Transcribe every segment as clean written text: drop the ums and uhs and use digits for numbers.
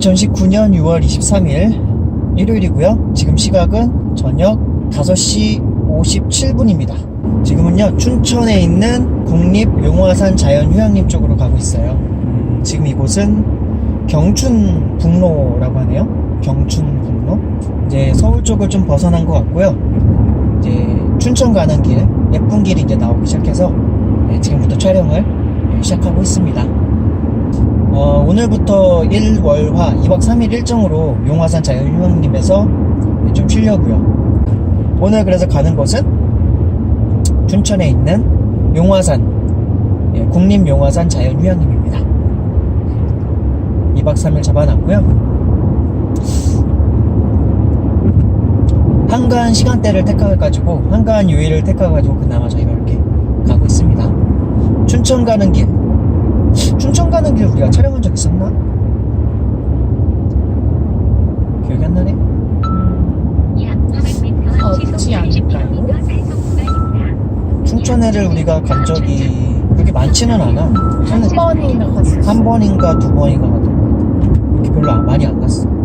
2019년 6월 23일 일요일이고요. 지금 시각은 저녁 5시 57분입니다. 지금은요, 춘천에 있는 국립용화산 자연휴양림 쪽으로 가고 있어요. 지금 이곳은 경춘북로라고 하네요. 경춘북로. 이제 서울 쪽을 좀 벗어난 것 같고요. 이제 춘천 가는 길, 예쁜 길이 이제 나오기 시작해서 지금부터 촬영을 시작하고 있습니다. 오늘부터 1월화 2박 3일 일정으로 용화산 자연휴양림에서 좀 쉬려고요. 오늘 그래서 가는 곳은 춘천에 있는 용화산, 국립용화산 자연휴양림입니다. 2박 3일 잡아놨고요. 한가한 시간대를 택해가지고, 한가한 요일을 택해가지고 그나마 저희가 이렇게 가고 있습니다. 춘천 가는 길 우리가 촬영한 적 있었나? 기억이 안 나네? 없지 않을까요? 춘천에를 우리가 간 적이 그렇게 많지는 않아. 한 번이나 갔어요. 한 번인가 두 번인가 갔던 것 같아. 그렇게 별로 많이 안 갔어. 한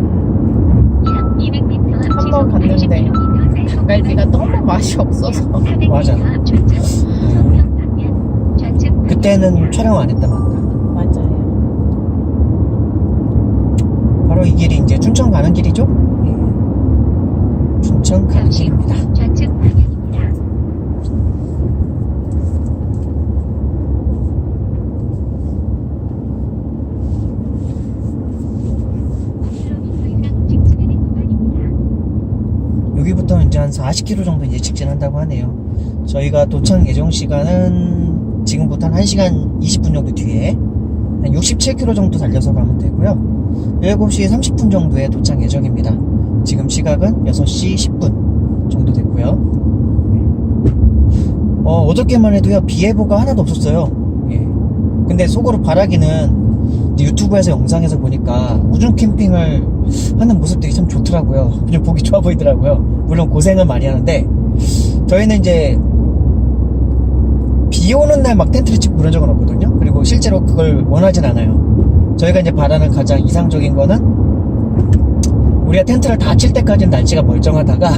번 갔는데 닭갈비가 너무 맛이 없어서. 맞아. 그때는 촬영 안 했다 맞다. 맞아요. 바로 이 길이 이제 춘천 가는 길이죠? 춘천 가는 길입니다. 여기부터 이제 한 40km 정도 이제 직진한다고 하네요. 저희가 도착 예정 시간은 지금부터 한 1시간 20분 정도 뒤에 한 67km 정도 달려서 가면 되고요. 7시 30분 정도에 도착 예정입니다. 지금 시각은 6시 10분 정도 됐고요. 어저께만 해도요, 비 예보가 하나도 없었어요. 근데 속으로 바라기는 유튜브에서 영상에서 보니까 우중 캠핑을 하는 모습들이 참 좋더라고요. 좀 보기 좋아 보이더라고요. 물론 고생은 많이 하는데, 저희는 이제 비 오는 날 막 텐트를 치고 그런 적은 없거든요. 그리고 실제로 그걸 원하진 않아요. 저희가 이제 바라는 가장 이상적인 거는, 우리가 텐트를 다 칠 때까지는 날씨가 멀쩡하다가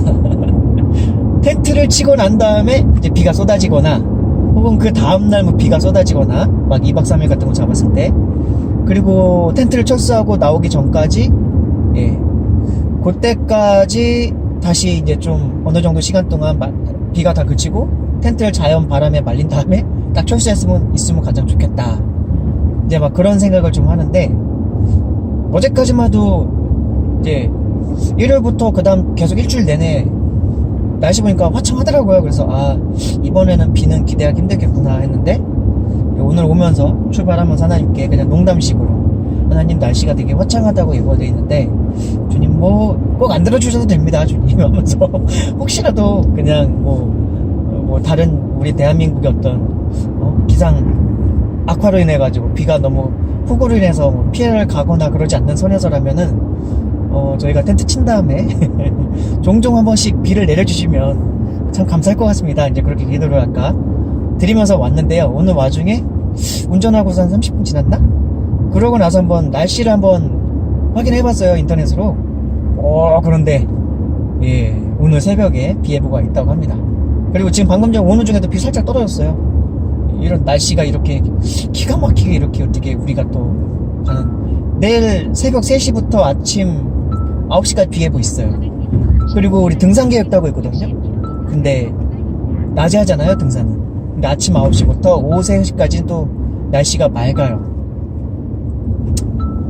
텐트를 치고 난 다음에 이제 비가 쏟아지거나, 혹은 그 다음날 뭐 비가 쏟아지거나, 막 2박 3일 같은 거 잡았을 때, 그리고 텐트를 철수하고 나오기 전까지, 그때까지 다시 이제 좀 어느 정도 시간 동안 비가 다 그치고 텐트를 자연 바람에 말린 다음에 딱 철수했으면 가장 좋겠다. 이제 막 그런 생각을 좀 하는데, 어제까지만 해도 이제 일요일부터 그 다음 계속 일주일 내내 날씨 보니까 화창하더라고요. 그래서 이번에는 비는 기대하기 힘들겠구나 했는데, 오늘 오면서 출발하면서 하나님께 그냥 농담식으로, 하나님 날씨가 되게 화창하다고 예보되어 있는데 주님 뭐 꼭 안 들어주셔도 됩니다 주님 하면서 혹시라도 그냥 뭐 다른 우리 대한민국의 어떤 기상 악화로 인해 가지고 비가 너무 폭우로 인해서 피해를 가거나 그러지 않는 선에서라면은 저희가 텐트 친 다음에 종종 한 번씩 비를 내려주시면 참 감사할 것 같습니다. 이제 그렇게 기도를 아까 드리면서 왔는데요. 오늘 와중에 운전하고서 한 30분 지났나? 그러고 나서 한번 날씨를 한번 확인해봤어요, 인터넷으로. 그런데 오늘 새벽에 비 예보가 있다고 합니다. 그리고 지금 방금 전 오는 중에도 비 살짝 떨어졌어요. 이런 날씨가 이렇게 기가 막히게 이렇게 어떻게 우리가 또 가는, 내일 새벽 3시부터 아침 9시까지 비 예보 있어요. 그리고 우리 등산 계획도 하고 있거든요. 근데 낮에 하잖아요, 등산은. 근데 아침 9시부터 오후 3시까지는 또 날씨가 맑아요.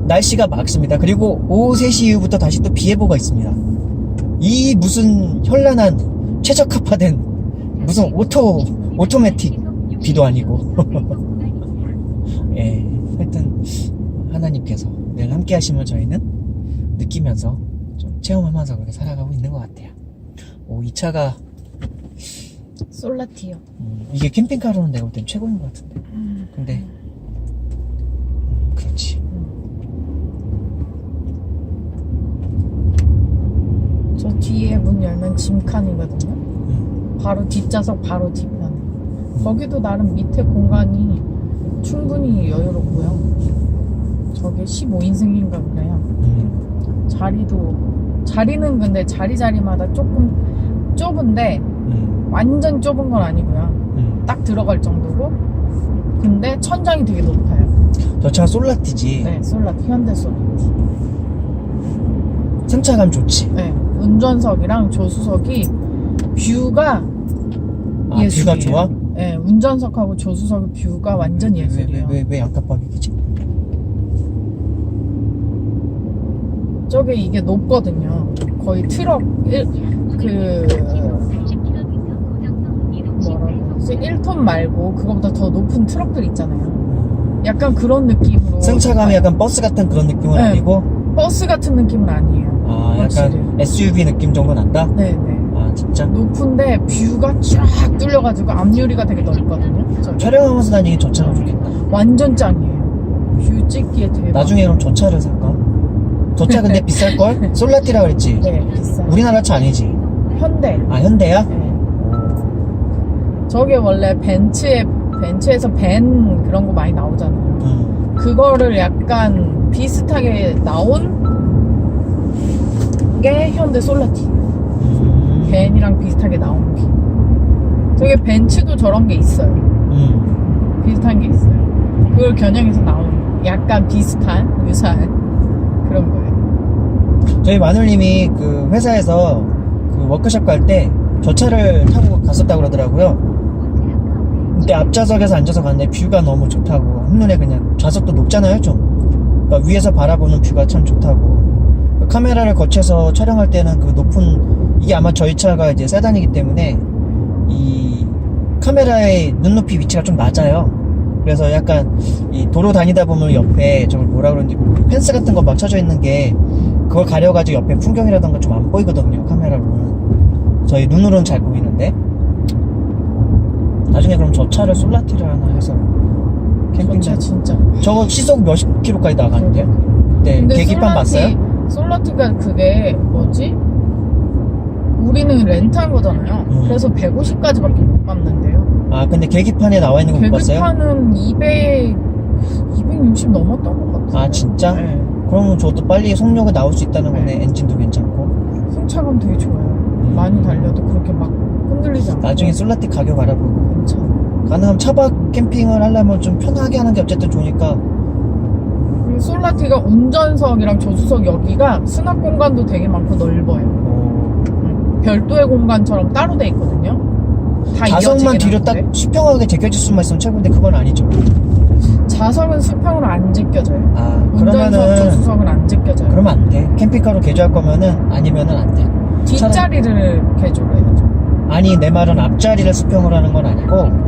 날씨가 맑습니다. 그리고 오후 3시 이후부터 다시 또 비 예보가 있습니다. 이 무슨 현란한 최적화된 무슨 오토매틱 비도 아니고 하여튼 하나님께서 늘 함께 하시면 저희는 느끼면서 좀 체험하면서 그렇게 살아가고 있는 것 같아요. 이 차가 솔라티요. 이게 캠핑카로는 내가 볼 땐 최고인 것 같은데. 근데 그렇지. 저 뒤에 문 열면 짐칸이거든요. 바로 뒷좌석 바로 뒷편. 거기도 나름 밑에 공간이 충분히 여유롭고요. 저게 15인승인가 그래요. 자리는 근데 자리마다 조금 좁은데 완전 좁은 건 아니고요. 딱 들어갈 정도고. 근데 천장이 되게 높아요. 저 차가 솔라티지. 네, 솔라티, 현대 솔라티. 승차감 좋지. 네, 운전석이랑 조수석이 뷰가 예술이에요. 뷰가 좋아? 네, 운전석하고 조수석 뷰가 완전 예술이에요. 왜 양값박이지? 저게 이게 높거든요. 거의 트럭 1톤 말고 그거보다 더 높은 트럭들 있잖아요. 약간 그런 느낌으로. 승차감이 약간 버스 같은 그런 느낌은 네. 아니고? 버스 같은 느낌은 아니에요. 확실히. 약간 SUV 느낌 정도 난다? 네네. 진짜? 높은데 뷰가 쫙 뚫려가지고 앞유리가 되게 넓거든요. 저기. 촬영하면서 다니기 저 차가 좋겠다. 완전 짱이에요. 뷰 찍기에 되게. 나중에 그럼 저 차를 살까? 저 차 근데 비쌀걸? 솔라티라 그랬지? 네, 비싸. 우리나라 차 아니지? 현대. 현대야? 네. 저게 원래 벤츠에서 벤 그런 거 많이 나오잖아요. 그거를 약간 비슷하게 나온 게 현대 솔라티. 벤이랑 비슷하게 나온 게. 저게 벤츠도 저런 게 있어요. 비슷한 게 있어요. 그걸 겨냥해서 나온 약간 비슷한 유사한 그런 거예요. 저희 마눌님이 그 회사에서 그 워크숍 갈 때 저 차를 타고 갔었다고 그러더라고요. 근데 앞좌석에서 앉아서 갔는데 뷰가 너무 좋다고. 한눈에 그냥 좌석도 높잖아요 좀. 그러니까 위에서 바라보는 뷰가 참 좋다고. 그 카메라를 거쳐서 촬영할 때는 그 높은, 이게 아마 저희 차가 이제 세단이기 때문에 이 카메라의 눈높이 위치가 좀 낮아요. 그래서 약간 이 도로 다니다 보면 옆에 저걸 뭐라 그러는지, 펜스 같은 거 막 쳐져 있는 게 그걸 가려가지고 옆에 풍경이라던가 좀 안 보이거든요, 카메라로는. 저희 눈으로는 잘 보이는데. 나중에 그럼 저 차를 솔라티를 하나 해서 캠핑장. 저 차 진짜. 저거 시속 몇십 킬로까지 나가는데? 네, 근데 계기판 봤어요? 솔라티가 그게 뭐지? 우리는 렌트한 거잖아요. 그래서 150까지밖에 못 갔는데요. 근데 계기판에 나와 있는 거 못 봤어요? 계기판은 260 넘었던 것 같아요. 진짜? 네. 그러면 저도 빨리 속력이 나올 수 있다는 거네. 엔진도 괜찮고. 승차감 되게 좋아요. 많이 달려도 그렇게 막 흔들리지 않고. 나중에 솔라티 가격 알아보고. 괜찮아. 가능하면 차박 캠핑을 하려면 좀 편하게 하는 게 어쨌든 좋으니까. 그리고 솔라티가 운전석이랑 조수석 여기가 수납 공간도 되게 많고 넓어요. 별도의 공간처럼 따로 돼 있거든요. 다 좌석만 이어지긴 뒤로 딱 하는데. 수평하게 제껴질 수만 있으면 최고인데 그건 아니죠. 좌석은 수평으로 안 제껴져요. 운전석, 그러면은 조수석은 안 제껴져요. 그러면 안 돼. 캠핑카로 개조할 거면은 아니면은 안 돼. 뒷자리를 개조를 해야죠. 아니, 내 말은 앞자리를 수평으로 하는 건 아니고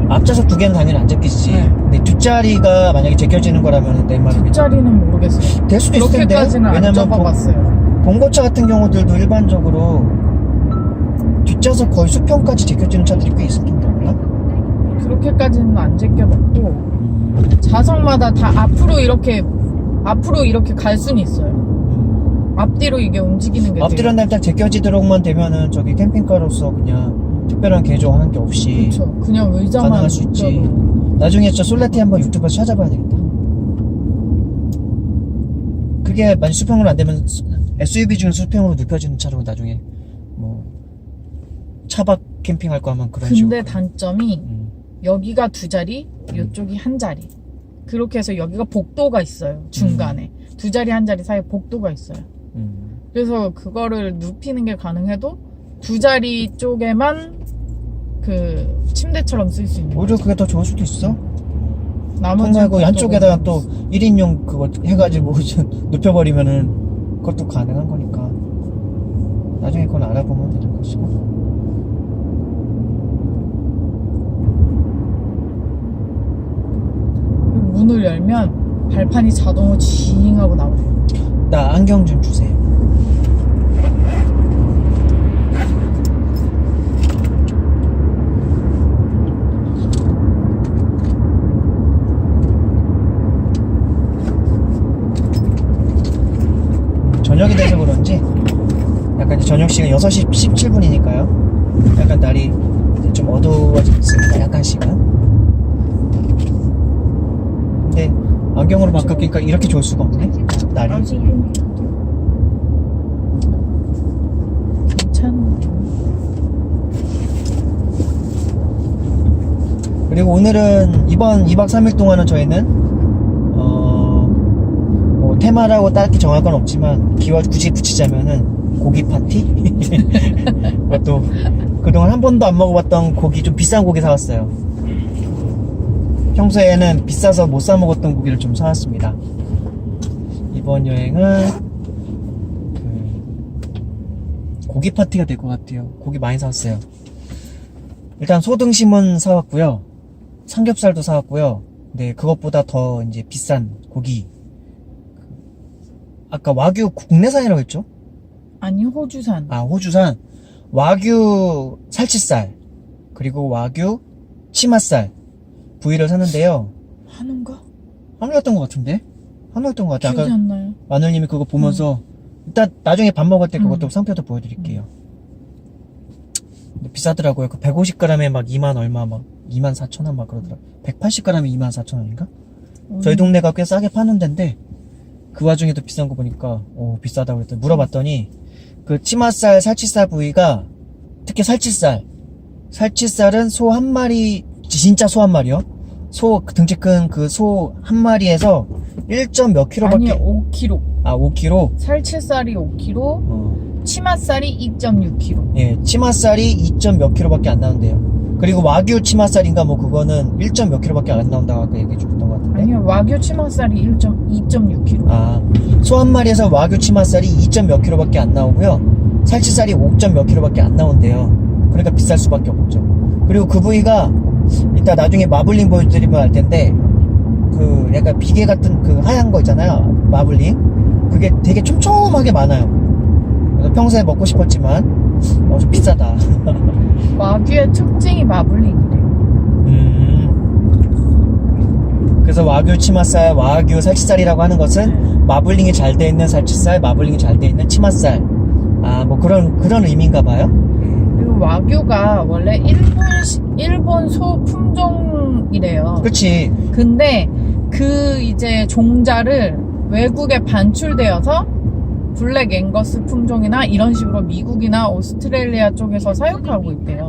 앞좌석 두 개는 당연히 안 제끼지. 네. 근데 뒷자리가 만약에 제껴지는 거라면 내 말은 뒷자리는 모르겠어요. 될 수도 있을 텐데. 그렇게까지는 안 왜냐면 접어봤어요. 봉고차 같은 경우들도 일반적으로 뒷좌석 거의 수평까지 제껴지는 차들이 꽤 있을 텐데. 그렇게까지는 안 제껴봤고 좌석마다 다 앞으로 이렇게 갈 수는 있어요. 앞뒤로 이게 움직이는 게 앞뒤로 날 딱 제껴지도록만 되면은 저기 캠핑카로서 그냥 특별한 개조하는 게 없이 그렇죠. 그냥 의자만 가능할 수 있지. 껴도. 나중에 저 솔라티 한번 유튜브에서 찾아봐야 되겠다. 그게 만약 수평으로 안 되면 SUV 중에 수평으로 눕혀지는 차로 나중에 뭐 차박 캠핑할 거 하면 그런 식으로. 근데 단점이 여기가 두 자리, 이쪽이 한 자리. 그렇게 해서 여기가 복도가 있어요. 중간에 두 자리 한 자리 사이에 복도가 있어요. 그래서 그거를 눕히는 게 가능해도 두 자리 쪽에만 그 침대처럼 쓸 수 있는. 오히려 그게 더 좋을 수도 있어. 나머지 말고 양쪽에다가 또 1인용 그거 해가지고 눕혀버리면은 그것도 가능한 거니까 나중에 그건 알아보면 되는 것이고. 문을 열면 발판이 자동으로 징 하고 나와요. 나 안경 좀 주세요. 저녁이 돼서 그런지 약간 이제 저녁 시간 6시 17분이니까요. 약간 날이 이제 좀 어두워지고 있습니다. 약간씩은. 근데 안경으로 바뀌니까 이렇게 좋을 수가 없네. 날이. 그리고 오늘은 이번 2박 3일 동안은 저희는 뭐 테마라고 딱히 정할 건 없지만 기와 굳이 붙이자면은 고기 파티? 그것도 그동안 한 번도 안 먹어봤던 고기, 좀 비싼 고기 사왔어요. 평소에는 비싸서 못 사 먹었던 고기를 좀 사왔습니다. 이번 여행은 고기 파티가 될 것 같아요. 고기 많이 사왔어요. 일단 소등심은 사왔고요. 삼겹살도 사왔고요. 근데 그것보다 더 이제 비싼 고기. 아까 와규 국내산이라고 했죠? 아니, 호주산. 아, 호주산. 와규 살치살. 그리고 와규 치맛살. 부위를 샀는데요. 한우인가? 한우였던 것 같은데? 한우였던 것 같아요. 기억이 아까 안 나요. 마늘님이 그거 보면서 일단 나중에 밥 먹을 때 그것도 상표도 보여드릴게요. 근데 비싸더라고요. 그 150g에 막 2만 얼마 막 2만 4천 원 막 그러더라고요. 180g에 2만 4천 원인가? 저희 동네가 꽤 싸게 파는 데인데 그 와중에도 비싼 거 보니까 오 비싸다고 그랬더니 물어봤더니 그 치맛살, 살치살 부위가 특히 살치살은 소 한 마리, 진짜 소 한 마리요. 소 등치 큰 그 소 한 마리에서 1점 몇 킬로밖에. 아니, 5kg. 아 5kg? 살치살이 5kg, 치맛살이 2.6kg. 예, 치맛살이 2점 몇 킬로밖에 안 나온대요. 그리고 와규 치맛살인가 뭐 그거는 1점 몇 킬로밖에 안 나온다고 아까 얘기해 줬던 것 같은데. 아니요, 와규 치맛살이 2.6kg. 아, 소 한 마리에서 와규 치맛살이 2점 몇 킬로밖에 안 나오고요. 살치살이 5점 몇 킬로밖에 안 나온대요. 그러니까 비쌀 수밖에 없죠. 그리고 그 부위가 이따 나중에 마블링 보여드리면 알 텐데 그 약간 비계 같은 그 하얀 거 있잖아요. 마블링. 그게 되게 촘촘하게 많아요. 그래서 평소에 먹고 싶었지만 좀 비싸다. 와규의 특징이 마블링이래요. 그래서 와규 치맛살, 와규 살치살이라고 하는 것은 마블링이 잘 돼 있는 살치살, 마블링이 잘 돼 있는 치맛살. 아, 뭐 그런 의미인가 봐요. 그리고 와규가 원래 일본 소 품종이래요. 그치. 근데 그 이제 종자를 외국에 반출되어서 블랙 앵거스 품종이나 이런 식으로 미국이나 오스트레일리아 쪽에서 사육하고 있대요.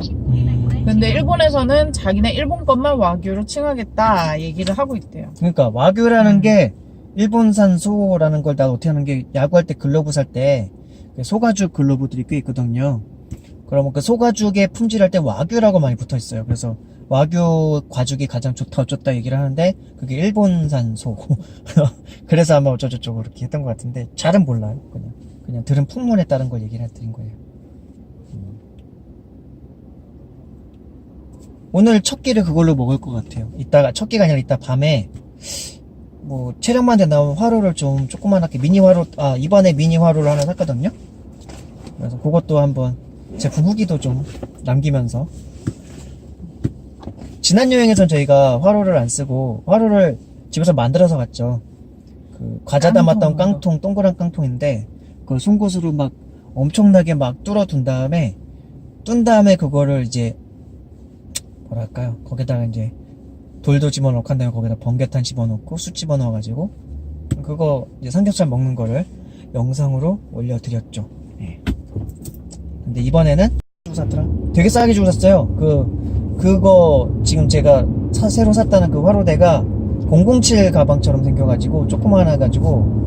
근데 일본에서는 자기네 일본 것만 와규로 칭하겠다 얘기를 하고 있대요. 그러니까 와규라는 게 일본산 소라는 걸 나 어떻게 하는 게 야구할 때 글러브 살 때 소가죽 글러브들이 꽤 있거든요. 그러면 그 소가죽에 품질할 때 와규라고 많이 붙어 있어요. 그래서 와규 과죽이 가장 좋다 어쩌다 얘기를 하는데 그게 일본산 소고 그래서 아마 어쩌저쩌고 그렇게 했던 것 같은데 잘은 몰라요. 그냥 들은 풍문에 따른 걸 얘기를 해드린 거예요. 오늘 첫 끼를 그걸로 먹을 것 같아요. 이따가 첫 끼가 아니라 이따 밤에 뭐 체력만 돼 나온 화로를 좀 조그만하게 미니 화로, 이번에 미니 화로를 하나 샀거든요. 그래서 그것도 한번 제품 후기도 좀 남기면서. 지난 여행에선 저희가 화로를 안 쓰고 화로를 집에서 만들어서 갔죠. 그 과자 담았던 깡통, 동그란 깡통인데 그걸 송곳으로 막 엄청나게 막 뚫어둔 다음에 그거를 이제 뭐랄까요, 거기다가 이제 돌도 집어넣고 한 다음에 거기다 번개탄 집어넣고 숯 집어넣어가지고 그거 이제 삼겹살 먹는 거를 영상으로 올려드렸죠. 예. 근데 이번에는 주고 샀더라. 되게 싸게 주고 샀어요. 그거 지금 제가 새로 샀다는 그 화로대가 007 가방처럼 생겨가지고 조그만해가지고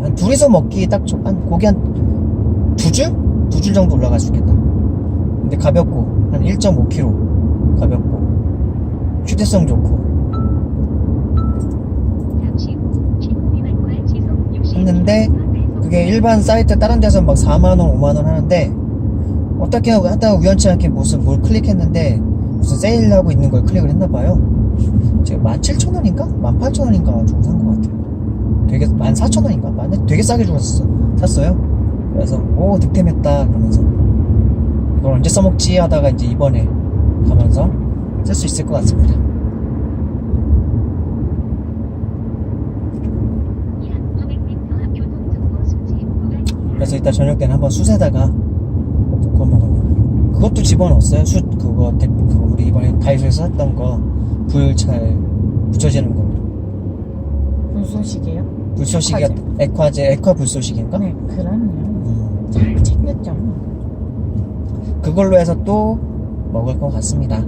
한 둘이서 먹기 딱 한 고기 한 2줄? 2줄 정도 올라갈 수 있겠다. 근데 가볍고 한 1.5kg 가볍고 휴대성 좋고 했는데 그게 일반 사이트 다른 데서 막 4만원 5만원 하는데 어떻게 하다가 우연치 않게 뭘 클릭했는데 무슨 세일하고 있는 걸 클릭을 했나봐요. 제가 17,000원인가? 18,000원인가 주고 산 것 같아요. 되게 14,000원인가? 되게 싸게 주고 샀어요. 그래서 오 득템했다 그러면서 이걸 언제 써먹지 하다가 이제 이번에 가면서 쓸 수 있을 것 같습니다. 그래서 이따 저녁 때는 한번 숯에다가 구워 먹으려고. 그것도 집어넣었어요. 그거 우리 이번에 다이소에서 샀던 거 불 잘 붙여지는 거. 불쏘시개요? 불쏘시개, 액화 불쏘시개인가? 네, 그럼요. 잘 챙겼죠. 그걸로 해서 또 먹을 것 같습니다.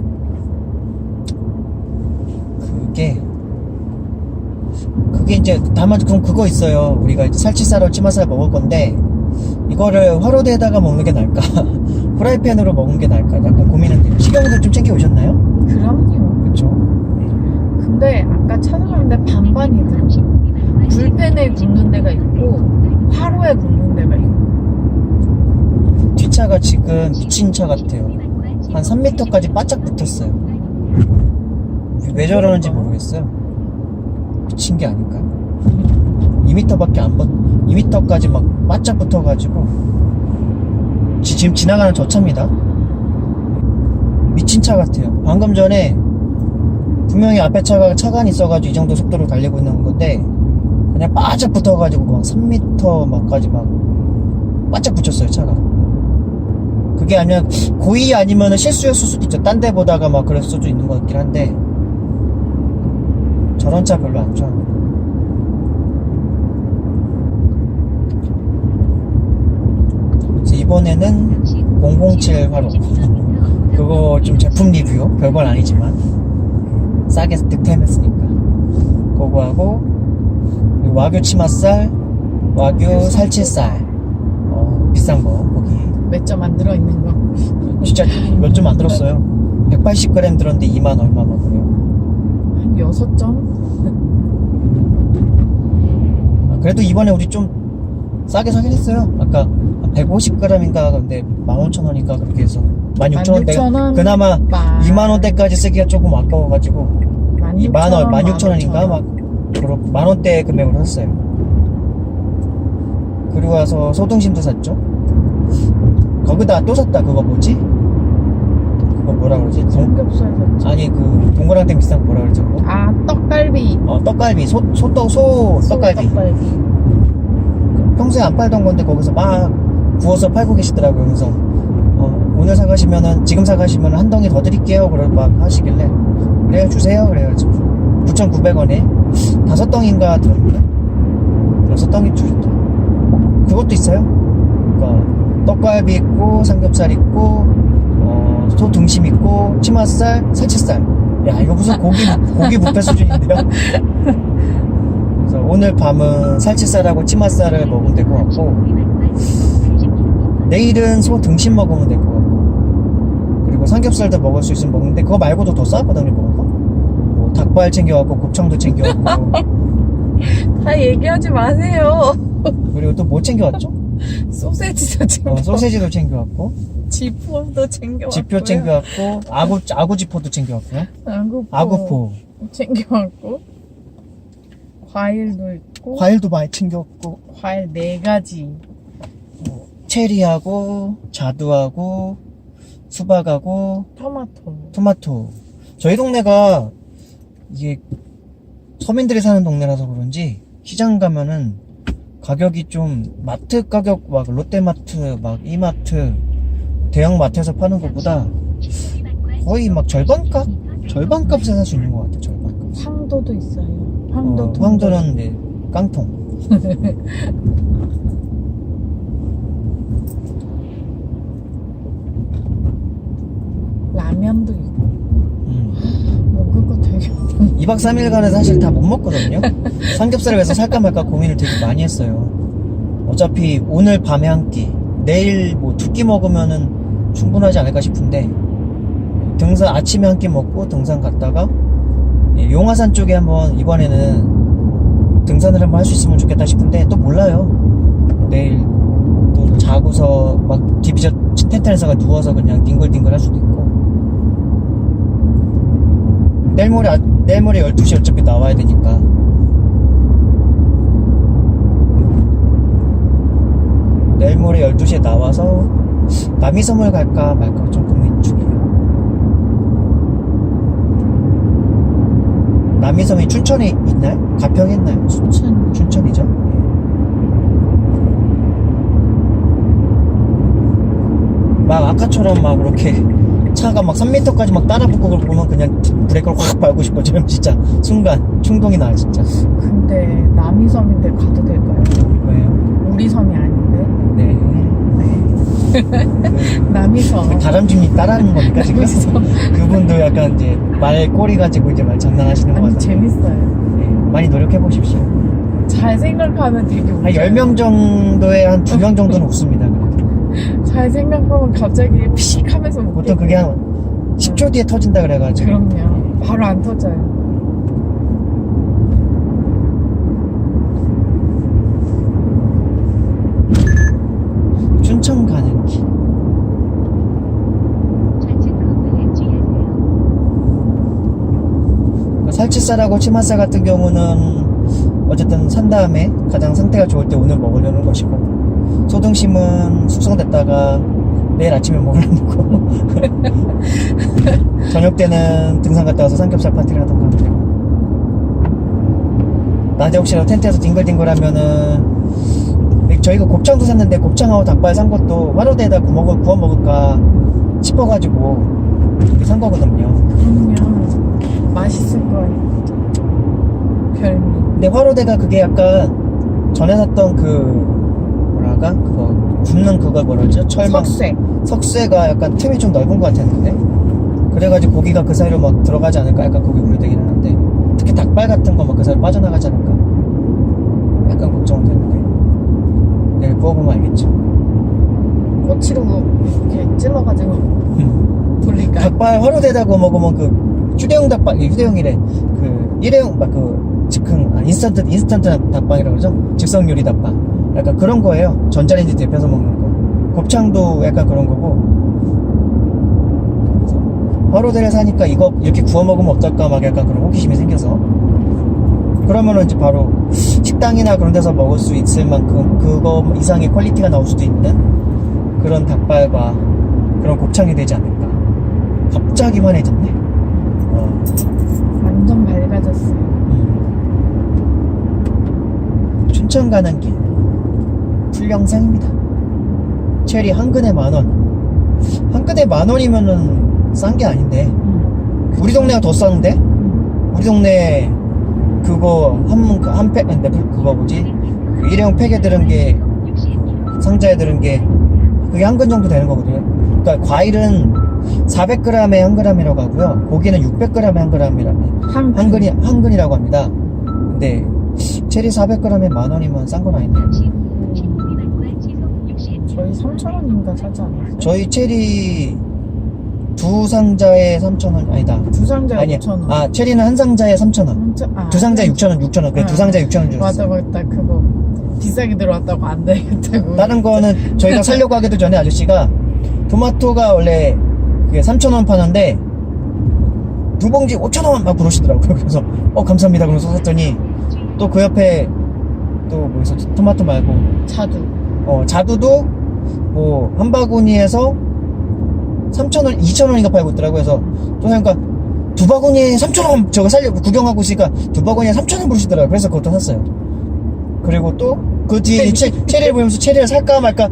게 그게 이제 다만 그럼 그거 있어요. 우리가 이제 살치살하고 치맛살 먹을 건데 이거를 화로대에다가 먹는 게 나을까 프라이팬으로 먹는 게 나을까 약간 고민은 돼요. 식용유도 좀 챙겨 오셨나요? 그럼요. 그렇죠. 근데 아까 찾아봤는데 반반이더라고. 불펜에 굽는 데가 있고 화로에 굽는 데가 있고. 뒷차가 지금 미친 차 같아요. 한 3m까지 바짝 붙었어요. 왜 저러는지 모르겠어요. 미친 게 아닐까요? 2m밖에 안 붙, 2m까지 막 바짝 붙어가지고 지금 지나가는 저 차입니다. 미친 차 같아요. 방금 전에 분명히 앞에 차가 차간이 있어가지고 이 정도 속도로 달리고 있는 건데 그냥 바짝 붙어가지고 막 3m 막까지 막 바짝 붙였어요 차가. 그게 아니면 고의 아니면 실수였을 수도 있죠. 딴 데 보다가 막 그럴 수도 있는 것 같긴 한데 저런 차 별로 안 좋아합니다. 그래서 이번에는 007 화로 그거 좀 제품 리뷰 별건 아니지만 싸게 득템했으니까 그거 하고 와규 치맛살, 와규 살치살 비싼 거 거기 몇 점 안 들어있는 거. 진짜 몇 점 안 들었어요. 180g 들었는데 2만 얼마 먹어요. 한 6점? 그래도 이번에 우리 좀 싸게 사긴 했어요. 아까 150g인가 근데 15,000원인가 그렇게 해서 16,000원 내가 16,000원? 그나마 2만원대까지 쓰기가 조금 아까워가지고 2만원, 16,000원인가 막 10,000원대 금액으로 샀어요. 그리고 와서 소등심도 샀죠. 거기다 또 샀다. 그거 뭐지? 그거 뭐라 그러지? 삼겹살 샀죠. 아니 그 동그랑땡 비싼 거 뭐라 그러지? 그거? 아, 떡갈비. 떡갈비 소 떡갈비. 평소에 안 팔던 건데 거기서 막 구워서 팔고 계시더라고요. 그래서 오늘 사가시면은 지금 사가시면 한 덩이 더 드릴게요. 그러고 막 하시길래 그래요 주세요. 그래가지고 9,900원에 5덩인가 들었는데 6덩이 주셨다. 그것도 있어요. 그러니까 떡갈비 있고 삼겹살 있고 소 등심 있고 치맛살, 살치살. 야 이거 무슨 고기 뷔페 수준인데요. 그래서 오늘 밤은 살치살하고 치맛살을 먹으면 될 것 같고 내일은 소 등심 먹으면 될 것 같고 그리고 삼겹살도 먹을 수 있으면 먹는데 그거 말고도 더 싸거든요. 먹을 거. 뭐 닭발 챙겨왔고 곱창도 챙겨왔고 다 얘기하지 마세요. 그리고 또 뭐 챙겨왔죠? 소세지도 챙겨왔고. 소세지도 챙겨왔고 지포도 챙겨왔고. 지표 챙겨왔고 아구지포도 챙겨왔고요. 아구포 챙겨왔고. 과일도 있고. 과일도 많이 챙겨왔고 과일 4가지. 체리하고 자두하고 수박하고 토마토. 저희 동네가 이게 서민들이 사는 동네라서 그런지 시장 가면은 가격이 좀 마트 가격 막 롯데마트 막 이마트 대형 마트에서 파는 것보다 거의 막 절반값에 살 수 있는 것 같아요. 절반값. 황도도 있어요. 황도는 네, 깡통. 라면도 있고. 먹을 거 되게 많아. 2박 3일간은 사실 다 못 먹거든요. 삼겹살을 해서 살까 말까 고민을 되게 많이 했어요. 어차피 오늘 밤에 한 끼, 내일 뭐 2끼 먹으면은 충분하지 않을까 싶은데 등산 아침에 한 끼 먹고 등산 갔다가 용화산 쪽에 한번 이번에는 등산을 한번 할 수 있으면 좋겠다 싶은데 또 몰라요. 내일 또 자고서 막 디비저 텐트 안에서 누워서 그냥 뒹굴뒹굴 할 수도 있고 내일 모레 12시에 어차피 나와야 되니까 내일 모레 12시에 나와서 남이섬을 갈까 말까 좀 고민 중이에요. 남이섬이 춘천에 있나요? 가평에 있나요? 춘천이죠. 막 아까처럼 막 그렇게 차가 막 3m까지 막 따라 붙고 그걸 보면 그냥 브레이크를 확 밟고 싶어져요. 진짜 순간 충동이 나요 진짜. 근데 남이 섬인데 가도 될까요? 왜요? 우리 섬이 아닌데. 네. 남이서. 다람쥐님 따라하는 겁니까 지금? 남이서. 그분도 약간 이제 말 꼬리 가지고 이제 말 장난하시는 거 아니, 같아요. 재밌어요. 네, 많이 노력해 보십시오. 잘 생각하면 되게 웃겨요. 한 10명 정도에 한 2명 정도는 웃습니다. 그래도. 잘 생각하면 갑자기 피식 하면서 웃기고. 보통 그게 한 10초 뒤에 터진다 그래가지고. 그럼요. 바로 안 터져요. 춘천 가는 길. 좌측 건물에 주의하세요. 살치살하고 치맛살 같은 경우는 어쨌든 산 다음에 가장 상태가 좋을 때 오늘 먹으려는 것이고, 소등심은 숙성됐다가 내일 아침에 먹으려는 거. 저녁 때는 등산 갔다 와서 삼겹살 파티를 하던가 하면 되고, 낮에 혹시라도 텐트에서 뒹글뒹글 하면은, 저희가 곱창도 샀는데 곱창하고 닭발 산 것도 화로대에다 구워 먹을까 싶어가지고 이렇게 산 거거든요. 그럼요. 맛있을 거예요. 별미. 근데 화로대가 그게 약간 전에 샀던 그 뭐랄까 그거 굽는 그걸 뭐라죠? 철망 석쇠. 석쇠가 약간 틈이 좀 넓은 것 같았는데, 그래가지고 고기가 그 사이로 막 들어가지 않을까 약간 그게 우려되긴 하는데, 특히 닭발 같은 거 막 그 사이로 빠져나가지 않을까 약간 걱정은 되는데, 내일 구워보면 알겠죠. 꼬치로 이렇게 찔러가지고 돌릴까? 닭발 화로대에다 구워 먹으면 그 휴대용 닭발, 휴대용이래, 그 일회용 막 그 즉흥 인스턴트 닭발이라고 그러죠? 즉석 요리 닭발 약간 그런 거예요. 전자레인지 데펴서 먹는 거. 곱창도 약간 그런 거고. 그래서 화로대를 사니까 이거 이렇게 구워 먹으면 어떨까 막 약간 그런 호기심이 생겨서, 그러면은 이제 바로 식당이나 그런 데서 먹을 수 있을 만큼 그거 이상의 퀄리티가 나올 수도 있는 그런 닭발과 그런 곱창이 되지 않을까. 갑자기 환해졌네. 완전 밝아졌어요. 춘천 가는 길 풀영상입니다. 체리 한 근에 10,000원. 한 근에 10,000원이면은 싼 게 아닌데, 우리 동네가 더 싼데? 우리 동네 그거 근데 그거 뭐지? 그 일회용 팩에 들은 게, 상자에 들은 게 그게 한 근 정도 되는 거거든요. 그러니까 과일은 400g에 한 g이라고 하고요. 고기는 600g에 한 g이라고 한 근이라고 합니다. 근데 체리 400g에 10,000원이면 싼 건 아닌데. 저희 3,000원인가 사지 않았어요? 저희 체리 두 상자에 3,000원 아니다. 두 상자에 아니야. 5,000원. 아, 체리는 한 상자에 3,000원. 두 상자에 6,000원. 그래, 두 상자에 6,000원 줬어요. 맞아, 맞다. 그거 비싸게 들어왔다고 안 되겠다고. 다른 거는 저희가 살려고 하기도 전에 아저씨가 토마토가 원래 그게 3,000원 파는데 두 봉지 5,000원 막 부르시더라고요. 그래서 감사합니다 그러면서 샀더니, 또 그 옆에 또 뭐 있었지? 토마토 말고 자두. 자두도 뭐 한 바구니에서 3,000원, 2,000원인가 팔고 있더라고요. 그래서 또 그러니까 두 바구니에 3,000원, 저거 살려고 구경하고 있으니까 두 바구니에 3,000원 부르시더라고요. 그래서 그것도 샀어요. 그리고 또 그 뒤에 체리를 보면서 체리를 살까 말까,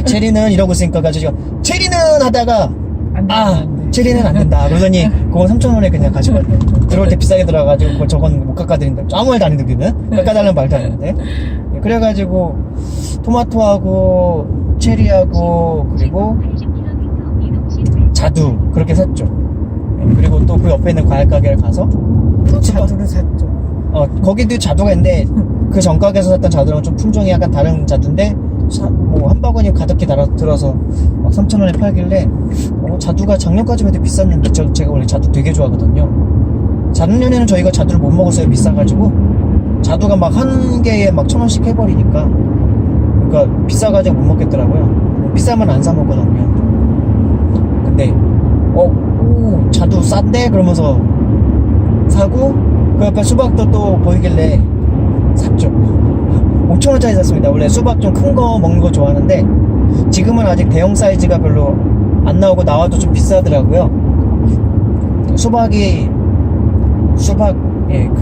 체리는 이러고 있으니까 가지고 체리는 하다가 안 돼. 체리는 안 된다 그러더니 그건 3,000원에 그냥 가지고 들어올 때 비싸게 들어가가지고 그거 저건 못 깎아드린다. 아무 말도 안 했는데 그는 깎아달라는 말도 안 했는데. 그래가지고 토마토하고 체리하고 그리고 자두 그렇게 샀죠. 그리고 또 그 옆에 있는 과일 가게를 가서 또 자두를 샀죠. 거기도 자두가 있는데 그 전 가게에서 샀던 자두랑 좀 품종이 약간 다른 자두인데, 뭐 한 바구니 가득히 들어서 막 3,000원에 팔길래 자두가 작년까지만 해도 비쌌는데, 제가 원래 자두 되게 좋아하거든요. 작년에는 저희가 자두를 못 먹었어요. 비싸가지고. 자두가 막 한 개에 막 1,000원씩 해버리니까, 그러니까 비싸가지고 못 먹겠더라고요. 비싸면 안 사 먹거든요. 근데 자두 싼데? 그러면서 사고, 그 옆에 수박도 또 보이길래 샀죠. 5,000원짜리 샀습니다. 원래 수박 좀 큰 거 먹는 거 좋아하는데, 지금은 아직 대형 사이즈가 별로 안 나오고 나와도 좀 비싸더라고요. 수박 큰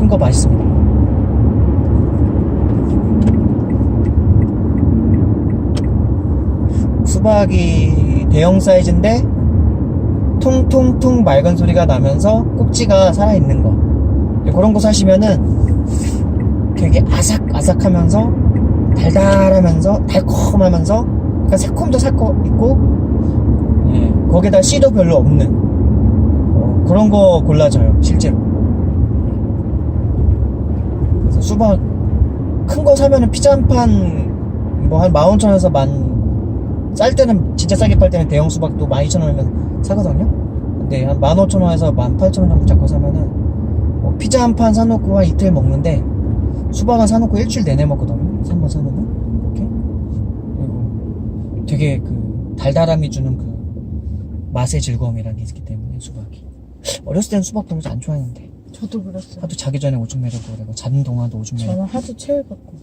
거 맛있습니다. 수박이 대형 사이즈인데 통통통 맑은 소리가 나면서 꼭지가 살아있는 거, 그런 거 사시면은 되게 아삭아삭하면서 달달하면서 달콤하면서 그러니까 새콤도 있고, 예, 거기다 씨도 별로 없는 그런 거 골라줘요 실제로. 그래서 수박 큰 거 사면은 피자 한 판 뭐 한 15,000원에서 쌀 때는 진짜 싸게 팔 때는 대형 수박도 12,000원이면 사거든요. 근데 한 15,000원에서 18,000원 정도 잡고 사면은 뭐 피자 한 판 사놓고 한 이틀 먹는데 수박은 사놓고 일주일 내내 먹거든요. 3번 사놓으면 이렇게. 그리고 되게 그 달달함이 주는 그 맛의 즐거움이라는 게 있기 때문에 수박이. 어렸을 때는 수박 별로 안 좋아했는데 저도 그랬어요. 하도 자기 전에 오줌 매려고 그러고 자는 동안도 오줌 매려고. 저는 하도 체해갖고.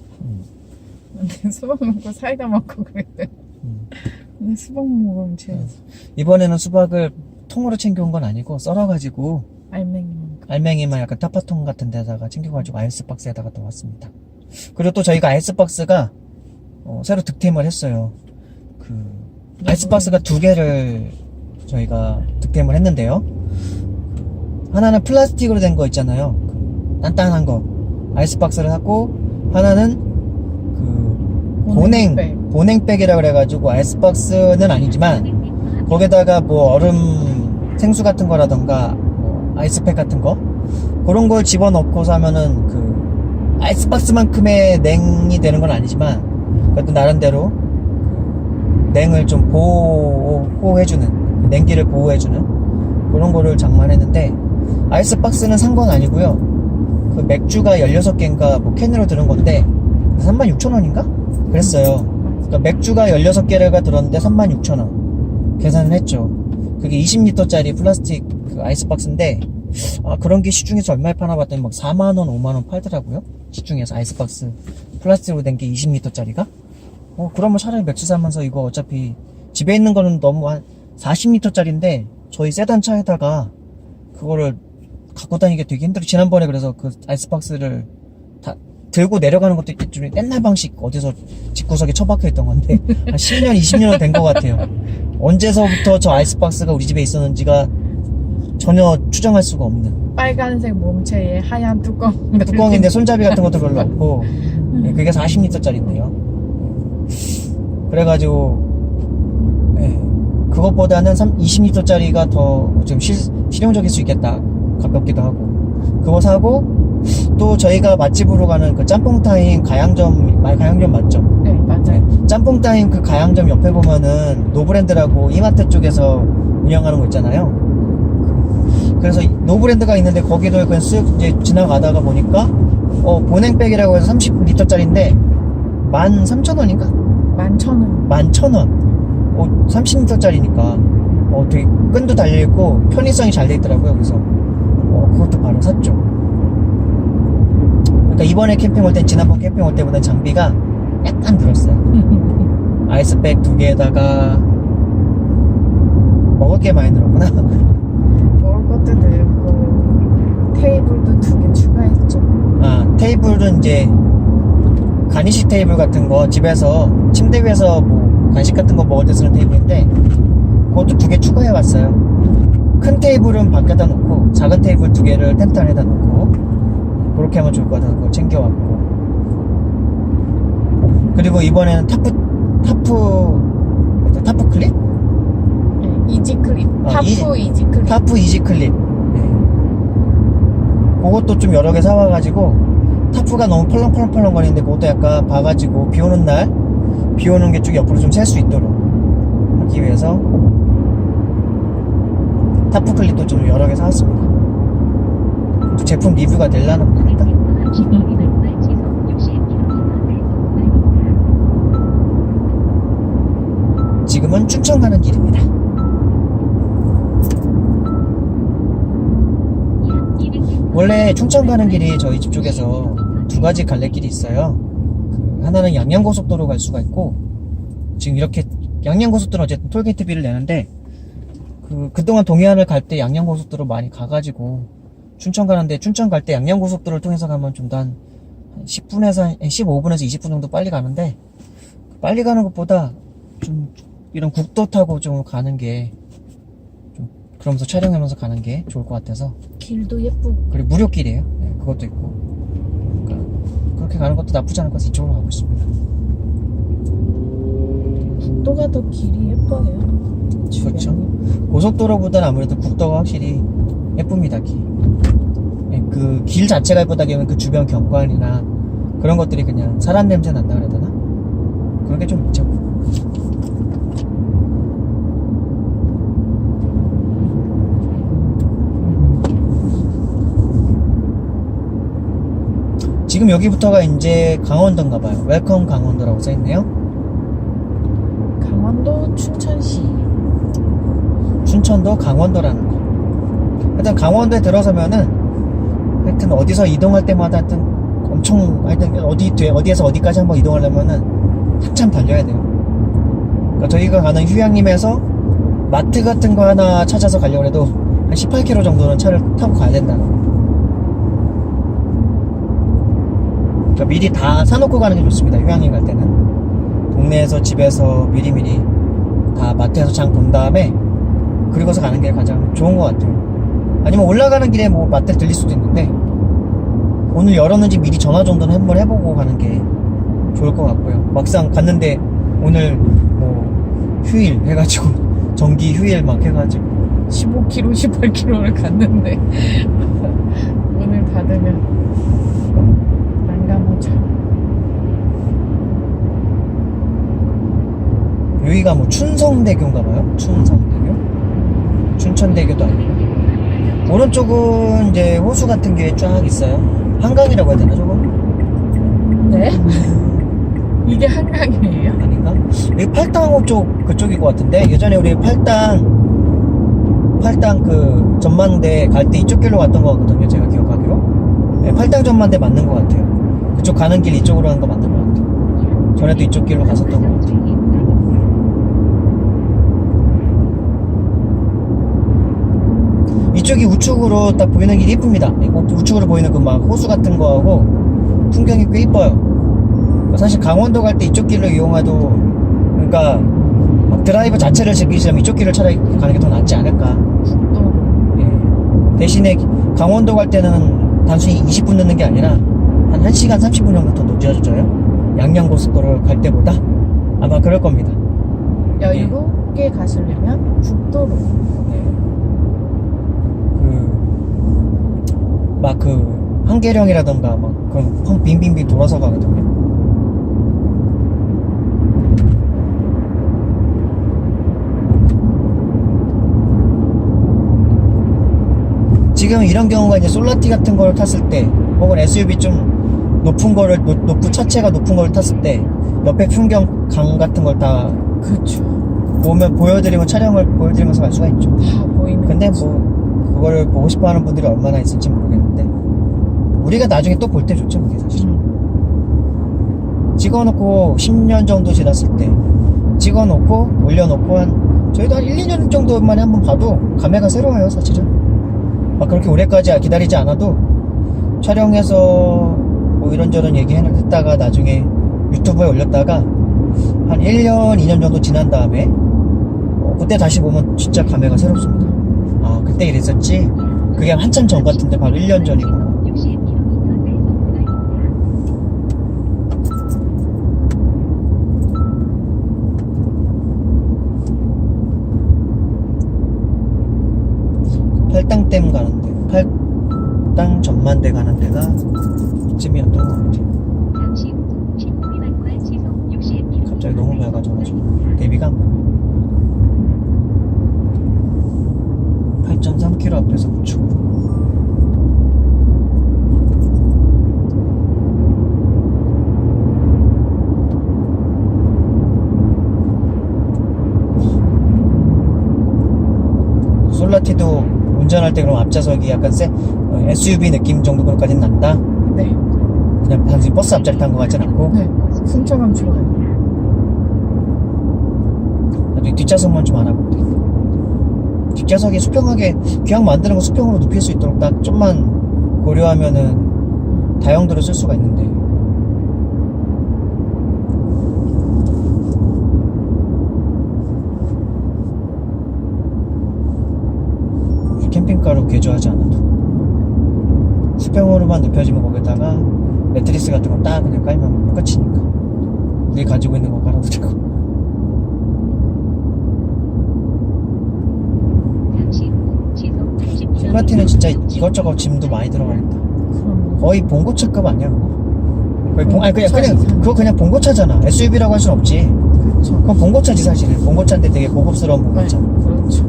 근데 수박 먹고 사이다 먹고 그랬대. 근데 수박 먹으면 체해서. 이번에는 수박을 통으로 챙겨온 건 아니고 썰어가지고 알맹이만 약간 타파통 같은 데다가 챙겨가지고 아이스박스에다가 또 왔습니다. 그리고 또 저희가 아이스박스가 새로 득템을 했어요. 그 아이스박스가 2개를 저희가 득템을 했는데요. 하나는 플라스틱으로 된 거 있잖아요. 그 단단한 거 아이스박스를 샀고, 하나는 그 보냉백이라 그래가지고 아이스박스는 아니지만 거기다가 뭐 얼음 생수 같은 거라던가 뭐 아이스팩 같은 거 그런 걸 집어넣고 사면은 그 아이스박스만큼의 냉이 되는 건 아니지만 그래도 나름대로 그 냉을 좀 보호해주는, 냉기를 보호해주는 그런 거를 장만했는데, 아이스박스는 산 건 아니고요. 그 맥주가 16개인가 뭐 캔으로 들은 건데 36,000원인가? 그랬어요. 그러니까 맥주가 16개가 들었는데 36,000원 계산을 했죠. 그게 20리터짜리 플라스틱 그 아이스박스인데, 그런 게 시중에서 얼마에 파나 봤더니 막 4만원 5만원 팔더라고요. 시중에서 아이스박스 플라스틱으로 된 게 20리터짜리가. 그러면 차라리 맥주 사면서 이거 어차피 집에 있는 거는 너무 한 40리터짜리인데 저희 세단 차에다가 그거를 갖고 다니기 되게 힘들어. 지난번에 그래서 그 아이스박스를 다 들고 내려가는 것도 좀 옛날 방식 어디서 집구석에 처박혀 있던 건데 한 10년 20년은 된 것 같아요. 언제서부터 저 아이스박스가 우리 집에 있었는지가 전혀 추정할 수가 없는 빨간색 몸체에 하얀 뚜껑인데 손잡이 같은 것도 별로 없고, 그게 40리터짜리인데요. 그래가지고 그것보다는 20리터짜리가 더 좀 실용적일 수 있겠다, 가볍기도 하고. 그거 사고, 또 저희가 맛집으로 가는 그 짬뽕타임 가양점 맞죠? 네, 맞아요. 짬뽕타임 그 가양점 옆에 보면은 노브랜드라고 이마트 쪽에서 운영하는 거 있잖아요. 그래서 노브랜드가 있는데 거기를 그냥 쓱 이제 지나가다가 보니까 보냉백이라고 해서 30리터짜리인데 13,000원인가? 11,000원. 11,000원. 30리터짜리니까 되게 끈도 달려있고 편의성이 잘 돼 있더라고요. 그래서 그것도 바로 샀죠. 그러니까 이번에 캠핑 올 땐 지난번 캠핑 올 때보다 장비가 약간 늘었어요. 아이스백 2개에다가 먹을 게 많이 늘었구나. 먹을 것도 늘고 테이블도 2개 추가했죠. 테이블은 이제 간이식 테이블 같은 거 집에서 침대 위에서 뭐 간식 같은 거 먹을 때 쓰는 테이블인데 그것도 2개 추가해 왔어요. 큰 테이블은 밖에다 놓고 작은 테이블 2개를 텐트 안에다 놓고 그렇게 하면 좋을 것 같아서 그걸 챙겨왔고, 그리고 이번에는 타프 클립? 네, 이지 클립. 이지 클립. 타프 이지 클립. 그것도 좀 여러 개 사와가지고, 타프가 너무 펄렁펄렁 거리는데 그것도 약간 봐가지고 비 오는 날 비 오는 게 쭉 옆으로 좀 셀 수 있도록 하기 위해서 타프 클립도 좀 여러 개 사왔습니다. 또 제품 리뷰가 되려나 모르겠다. 지금은 춘천 가는 길입니다. 원래 춘천 가는 길이 저희 집 쪽에서 2가지 갈래길이 있어요. 하나는 양양고속도로 갈 수가 있고, 지금 이렇게 양양고속도로 어쨌든 톨게이트비를 내는데, 그동안 동해안을 갈 때 양양고속도로 많이 가가지고 춘천 가는데, 춘천 갈 때 양양고속도로를 통해서 가면 좀 더 한 10분에서 15분에서 20분 정도 빨리 가는데, 빨리 가는 것보다 좀 이런 국도 타고 좀 가는 게, 좀 그러면서 촬영하면서 가는 게 좋을 것 같아서. 길도 예쁘고. 그리고 무료길이에요. 네, 그것도 있고. 그러니까 그렇게 가는 것도 나쁘지 않을 것 같아서 이쪽으로 가고 있습니다. 국도 국도가 더 길이 예뻐요. 그렇죠. 고속도로보다는 아무래도 국도가 확실히 예쁩니다. 그 길 자체가 예쁘다기보다는 그 주변 경관이나 그런 것들이 그냥 사람 냄새 난다 그래야 되나? 그런 게 좀 있죠. 지금 여기부터가 이제 강원도인가 봐요. 웰컴 강원도라고 써있네요. 강원도 춘천시. 춘천도 강원도라는 거. 하여튼 강원도에 들어서면은 하여튼 어디서 이동할 때마다 하여튼 엄청 하여튼 어디에서 어디까지 한번 이동하려면은 한참 달려야 돼요. 그러니까 저희가 가는 휴양림에서 마트 같은 거 하나 찾아서 가려고 해도 한 18km 정도는 차를 타고 가야 된다는 거. 그러니까 미리 다 사놓고 가는 게 좋습니다. 휴양림 갈 때는 동네에서 집에서 미리미리 다 마트에서 장 본 다음에 그리고서 가는 게 가장 좋은 것 같아요. 아니면 올라가는 길에 뭐 마트를 들릴 수도 있는데 오늘 열었는지 미리 전화 정도는 한번 해보고 가는 게 좋을 것 같고요. 막상 갔는데 오늘 뭐 휴일 해가지고 정기 휴일 막 해가지고 15km, 18km를 갔는데 문을 닫으면 난감하죠. 여기가 뭐 춘성대교인가 봐요. 춘성대교? 춘천대교도 아니고 오른쪽은 이제 호수 같은 게 쫙 있어요. 한강이라고 해야 되나 저거? 네? 이게 한강이에요? 아닌가? 여기 팔당 쪽 그쪽일 것 같은데 예전에 우리 팔당 그 전망대 갈 때 이쪽 길로 갔던 거 같거든요. 제가 기억하기로. 네, 팔당 전망대 맞는 것 같아요. 그쪽 가는 길 이쪽으로 간 거 맞는 것 같아요. 전에도 이쪽 길로 갔었던 것 같아요. 이쪽이 우측으로 딱 보이는 길이 이쁩니다. 우측으로 보이는 그 막 호수 같은 거하고 풍경이 꽤 이뻐요. 사실 강원도 갈 때 이쪽 길로 이용해도 그러니까 막 드라이브 자체를 즐기시려면 이쪽 길을 차라리 가는 게 더 낫지 않을까. 국도. 예. 대신에 강원도 갈 때는 단순히 20분 늦는 게 아니라 한 1시간 30분 정도 더 늦어져요. 양양고속도로를 갈 때보다 아마 그럴 겁니다. 여유롭게 가시려면 국도로. 막 그 한계령이라던가 막 그런 빙빙빙 돌아서 가거든요. 지금 이런 경우가 이제 솔라티 같은 걸 탔을 때 혹은 SUV 좀 높은 거를 차체가 높은 걸 탔을 때 옆에 풍경 강 같은 걸 다 그렇죠. 보여드리면 촬영을 보여드리면서 갈 수가 있죠. 다 보이는. 근데 거지. 뭐 그거를 보고 싶어하는 분들이 얼마나 있을지 모르겠는데 우리가 나중에 또 볼 때 좋죠 그게 사실. 찍어놓고 10년 정도 지났을 때 찍어놓고 올려놓고 저희도 한 1, 2년 정도 만에 한번 봐도 감회가 새로워요 사실은. 막 그렇게 오래까지 기다리지 않아도 촬영해서 뭐 이런저런 얘기 했다가 나중에 유튜브에 올렸다가 한 1년, 2년 정도 지난 다음에 그때 다시 보면 진짜 감회가 새롭습니다. 아 그때 이랬었지? 그게 한참 전 같은데 바로 1년 전이구나. 60km 팔당댐 가는데 팔당 전만대 가는 데가 이쯤이었던 것 같아요. 잠시 후 15미만과 시속 60km 갑자기 너무 밝아져가지고 대비가 안 보여요. 8.3km 앞에서 우측으로. 솔라티도 운전할 때 그럼 앞좌석이 약간 SUV 느낌 정도까지는 난다? 네. 그냥 단순히 버스 앞자리 탄 것 같진 않고? 네. 승차감 좋아요. 나중에 뒷좌석만 좀 알아볼게. 뒷좌석이 수평하게 그냥 만드는 거 수평으로 눕힐 수 있도록 딱 좀만 고려하면은 다용도로 쓸 수가 있는데 캠핑카로 개조하지 않아도 수평으로만 눕혀지면 거기다가 매트리스 같은 거 딱 그냥 깔면 끝이니까 우리 가지고 있는 거 깔아도 되고 솔라티는 진짜 이것저것 짐도 많이 들어가겠다. 그럼 거의 봉고차급 아니야 그거? 거의 아니 그냥 봉고차 이상. 그거 그냥 봉고차잖아. SUV라고 할 순 없지. 그렇죠. 그건 봉고차지 사실은. 봉고차인데 되게 고급스러운 봉고차. 네, 그렇죠.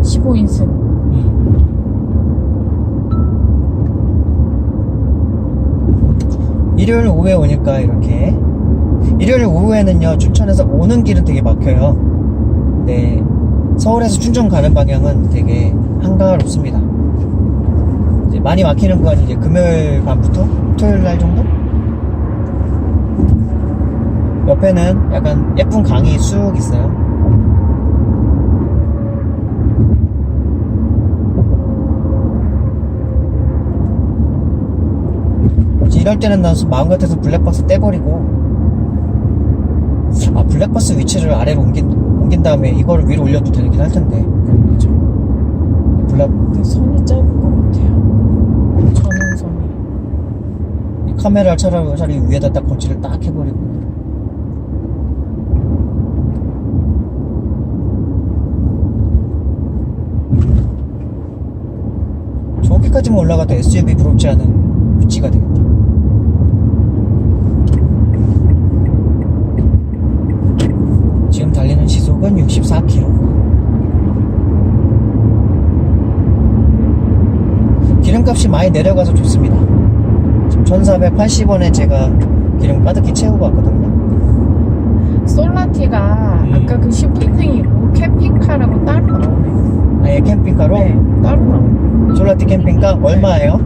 15인승. 일요일 오후에 오니까 이렇게 일요일 오후에는요 춘천에서 오는 길은 되게 막혀요. 네, 서울에서 춘천 가는 방향은 되게 한가롭습니다. 이제 많이 막히는 구간이 이제 금요일 밤부터 토요일 날 정도? 옆에는 약간 예쁜 강이 쑥 있어요. 이럴 때는 난 마음 같아서 블랙버스 떼버리고, 아 블랙버스 위치를 아래로 옮긴 다음에 이거를 위로 올려도 되긴 할 텐데. 그렇죠. 블랙 선이 짧을 것 같아요. 전원선이. 이 카메라를 차라리 위에다 딱 거치를 딱 해버리고. 저기까지만 올라가도 SUV 부럽지 않은 위치가 되겠다. 지금 달리는 시속은 64km. 기름값이 많이 내려가서 좋습니다. 지금 1480원에 제가 기름 가득히 채우고 왔거든요. 솔라티가 아까 그 15인승이고 캠핑카라고 따로 나오네요. 아예 캠핑카로? 네, 따로 나오네요. 솔라티 캠핑카 얼마예요?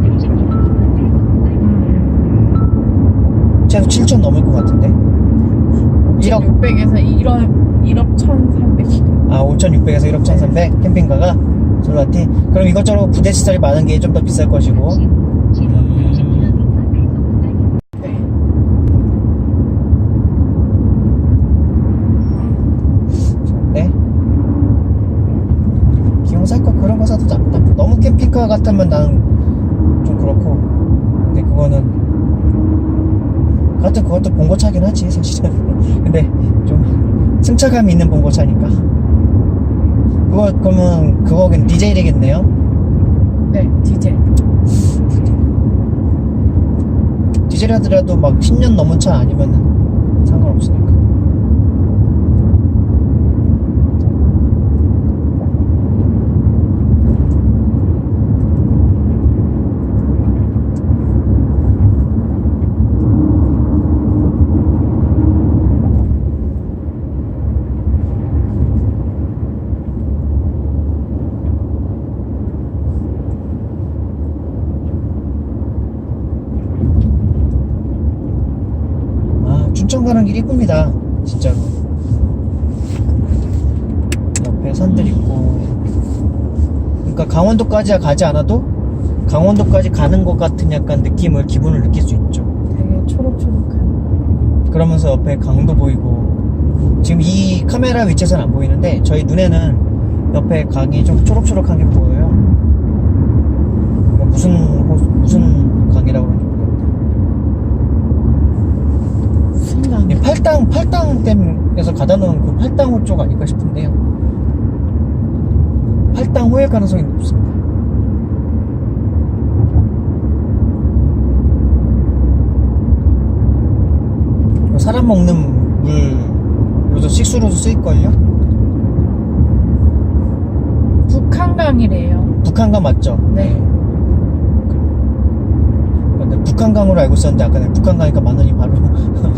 최소 7천 넘을 것 같은데. 1억 600에서 1억 1,300. 아 5,600에서 1억 1,300 캠핑카가 솔라티. 그럼 이것저것 부대 시설이 많은 게 좀 더 비쌀 것이고. 네. 좋은데 기용 살 거 그런 거 사도 너무 캠핑카 같으면 나는 좀 그렇고. 근데 그것도 봉고차긴 하지 사실은. 근데 좀 승차감이 있는 봉고차니까. 그러면 그거긴 디젤이겠네요. 네, 디젤. 디젤 하더라도 막 10년 넘은 차 아니면은 상관없으니까. 춘천 가는 길 이쁩니다. 진짜로. 옆에 산들 있고. 그러니까 강원도까지 가지 않아도 강원도까지 가는 것 같은 약간 기분을 느낄 수 있죠. 되게 초록초록한. 그러면서 옆에 강도 보이고. 지금 이 카메라 위치에서는 안 보이는데 저희 눈에는 옆에 강이 좀 초록초록한 게 보여요. 무슨 강이라고 그러는지 모르겠다. 이 팔당댐에서 가다 놓은 그 팔당호 쪽 아닐까 싶은데요. 팔당호일 가능성이 높습니다. 사람 먹는 물로도 식수로도 쓰일걸요? 북한강이래요. 북한강 맞죠? 네. 근데 북한강으로 알고 있었는데 아까 내가 북한강이니까 만원이 바로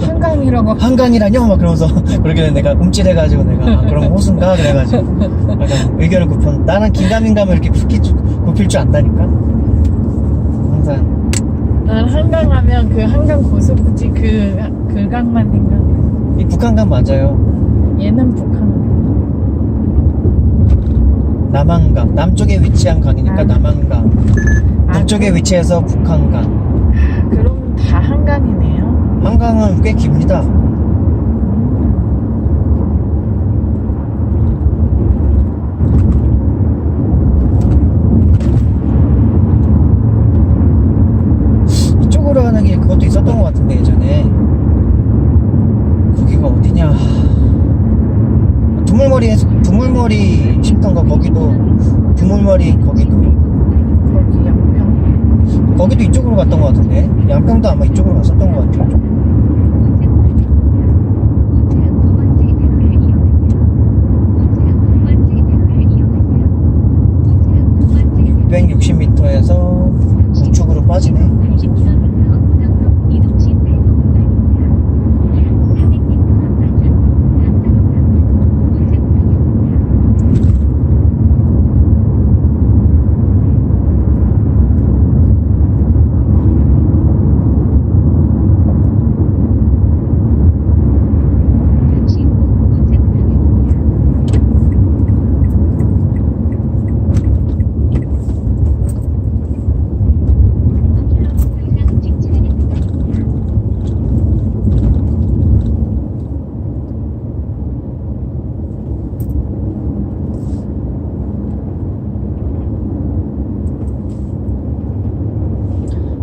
한강이라고. 한강이라뇨? 막 그러면서 그러길래 내가 움찔해가지고 내가 그럼 호수인가? 그래가지고 약간 의견을 나는 긴가민가를 이렇게 굽힐 줄 안다니까. 항상 난 한강 하면 그 한강 고수부지 그 강만 생각해. 이 북한강 맞아요. 얘는 북한강. 남한강 남쪽에 위치한 강이니까 아. 남한강, 북쪽에 위치해서 북한강. 그러면 다 한강이네요. 한강은 꽤 깁니다. 이쪽으로 가는 길 그것도 있었던 것 같은데 예전에. 거기가 어디냐? 두물머리 쉼터인가 거기도 두물머리 거기도 거기도 이쪽으로 갔던 것 같은데 양평도 아마 이쪽으로 갔었던 것 같아요. 우측 660m에서 우측으로 빠지네. 80km 이동식 배속 구간입니다. 약 400m 앞으로 남사로 방면 우측 방향입니다. 잠시 후 우측 방향입니다. 5km 이상 직진하는 구간입니다.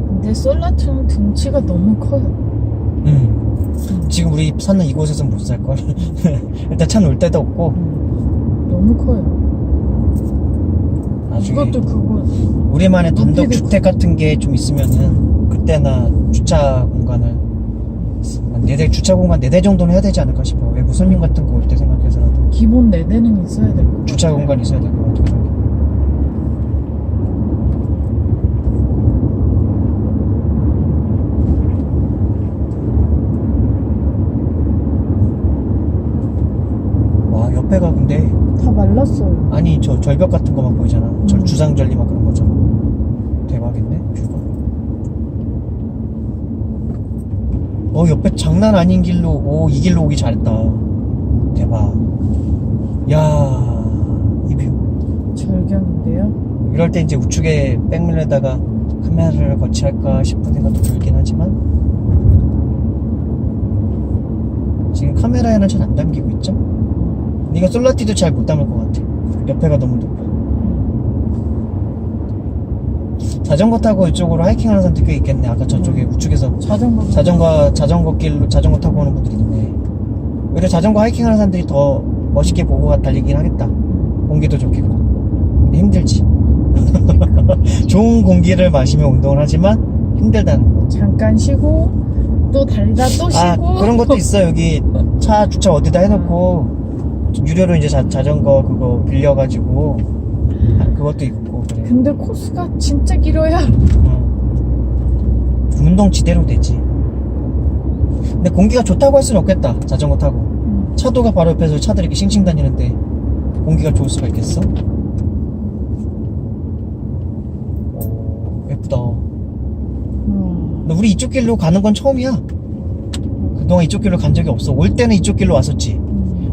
근데 솔라트는 등치가 너무 커요. 지금 우리 사는 이곳에서 못 살걸. 일단 차 놓을 데도 없고 너무 커요. 나중에 이것도 그거 우리만의 단독 높이도 주택 같은 게 좀 있으면은 그때나 주차 공간을 주차 공간 4대 정도는 해야 되지 않을까 싶어. 외부 손님 같은 거 올 때 생각해서라도 기본 4대는 있어야 될 것 같아요. 주차 공간이 있어야 될 것 같아. 와 옆에가 근데 다 말랐어요. 아니 저 절벽 같은 거만 보이잖아. 저 주상절리만 그런 거잖아. 대박인데 뷰가. 옆에 장난 아닌 길로 이 길로 오기 잘했다. 대박. 야, 이 뷰. 절경인데요. 이럴 때 이제 우측에 백밀러에다가 카메라를 거치할까 싶은 생각도 들긴 하지만 지금 카메라에는 잘 안 담기고 있죠? 이거 솔라티도 잘 못 담을 것 같아. 옆에가 너무 높아. 자전거 타고 이쪽으로 하이킹하는 사람들 꽤 있겠네. 아까 저쪽에 우측에서 자전거 길로 자전거 타고 오는 분들이 있네. 오히려 자전거 하이킹하는 사람들이 더 멋있게 보고 달리긴 하겠다. 공기도 좋겠고. 근데 힘들지. 좋은 공기를 마시며 운동을 하지만 힘들다는 거. 잠깐 쉬고 또 달리다 또 쉬고. 그런 것도 있어. 여기 차 주차 어디다 해놓고 유료로 이제 자전거 그거 빌려가지고 그것도 있고 그래. 근데 코스가 진짜 길어요. 운동 지대로 되지. 근데 공기가 좋다고 할 수는 없겠다. 자전거 타고 차도가 바로 옆에서 차들이 이렇게 싱싱 다니는데 공기가 좋을 수가 있겠어? 오, 예쁘다. 근데 우리 이쪽 길로 가는 건 처음이야. 그동안 이쪽 길로 간 적이 없어. 올 때는 이쪽 길로 왔었지.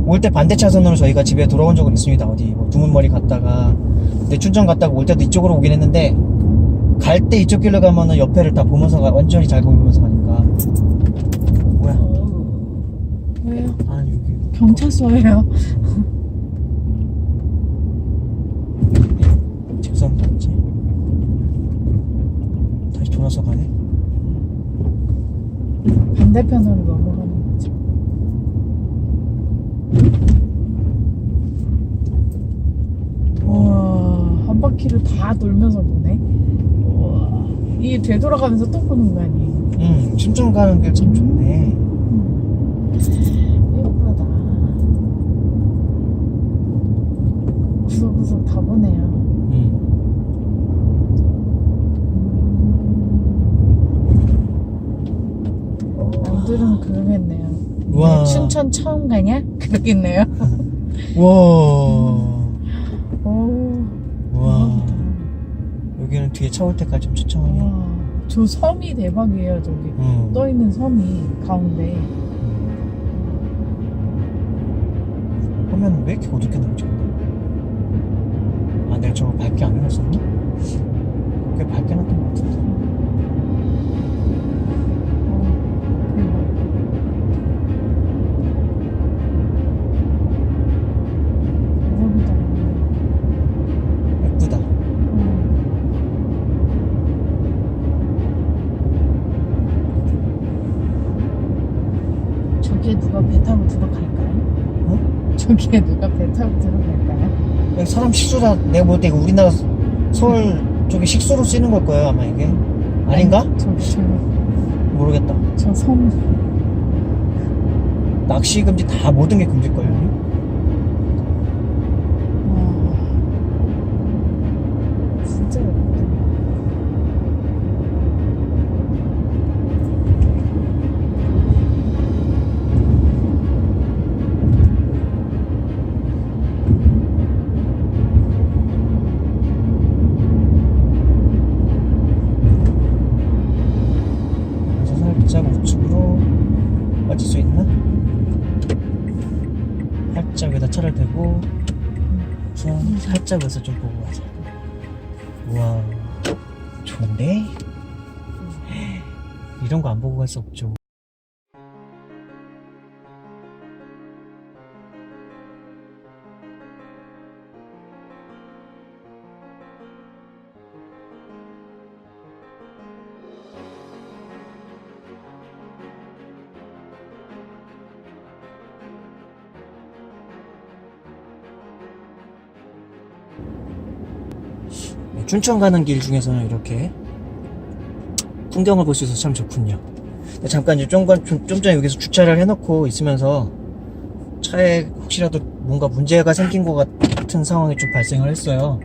올 때 반대 차선으로 저희가 집에 돌아온 적은 있습니다. 어디 뭐 두문머리 갔다가 근데 춘천 갔다가 올 때도 이쪽으로 오긴 했는데 갈 때 이쪽 길로 가면은 옆에를 다 보면서 완전히 잘 보면서 가니까. 뭐야? 왜요? 아 여기 경찰서예요. 죄송합니다. 이제 다시 돌아서 가네. 반대편으로 넘어가는 거지. 우와, 한 바퀴를 다 돌면서 보네. 우와, 이게 되돌아가면서 또 보는 거 아니에요? 춘천 가는 길 참 좋네. 예쁘다. 구석구석 다 보네요. 남들은 그러겠네요. 우와. 춘천 처음 가냐? 그러겠네요. 와. 오. 와. 여기는 뒤에 차 올 때까지 좀 천천히. 와, 저 섬이 대박이에요. 저기 떠 있는 섬이 가운데. 화면 왜 이렇게 어둡게 나오지? 아, 내가 저거 밝게 안 해놨었나? 꽤 밝게 놨던 것 같은데. 예쁘다. 저기에 누가 배 타고 들어갈까요? 어? 저기에 누가 배 타고 들어갈까요? 여기 사람 식수다. 내가 볼 때 이거 우리나라 서울 쪽에 식수로 쓰이는 걸 거예요, 아마 이게. 아닌가? 저기 모르겠다. 저 섬. 낚시 금지 다 모든 게 금지일걸요? 와. 진짜 예쁘다. 그래서 살짝 우측으로 빠질 수 있나? 살짝 여기다 차를 대고 살짝 여기서 좀 보고 가자. 우와, 좋은데? 이런 거 안 보고 갈 수 없죠. 춘천 가는 길 중에서는 이렇게 풍경을 볼 수 있어서 참 좋군요. 잠깐 이제 좀 전에 여기서 주차를 해놓고 있으면서 차에 혹시라도 뭔가 문제가 생긴 것 같은 상황이 좀 발생을 했어요.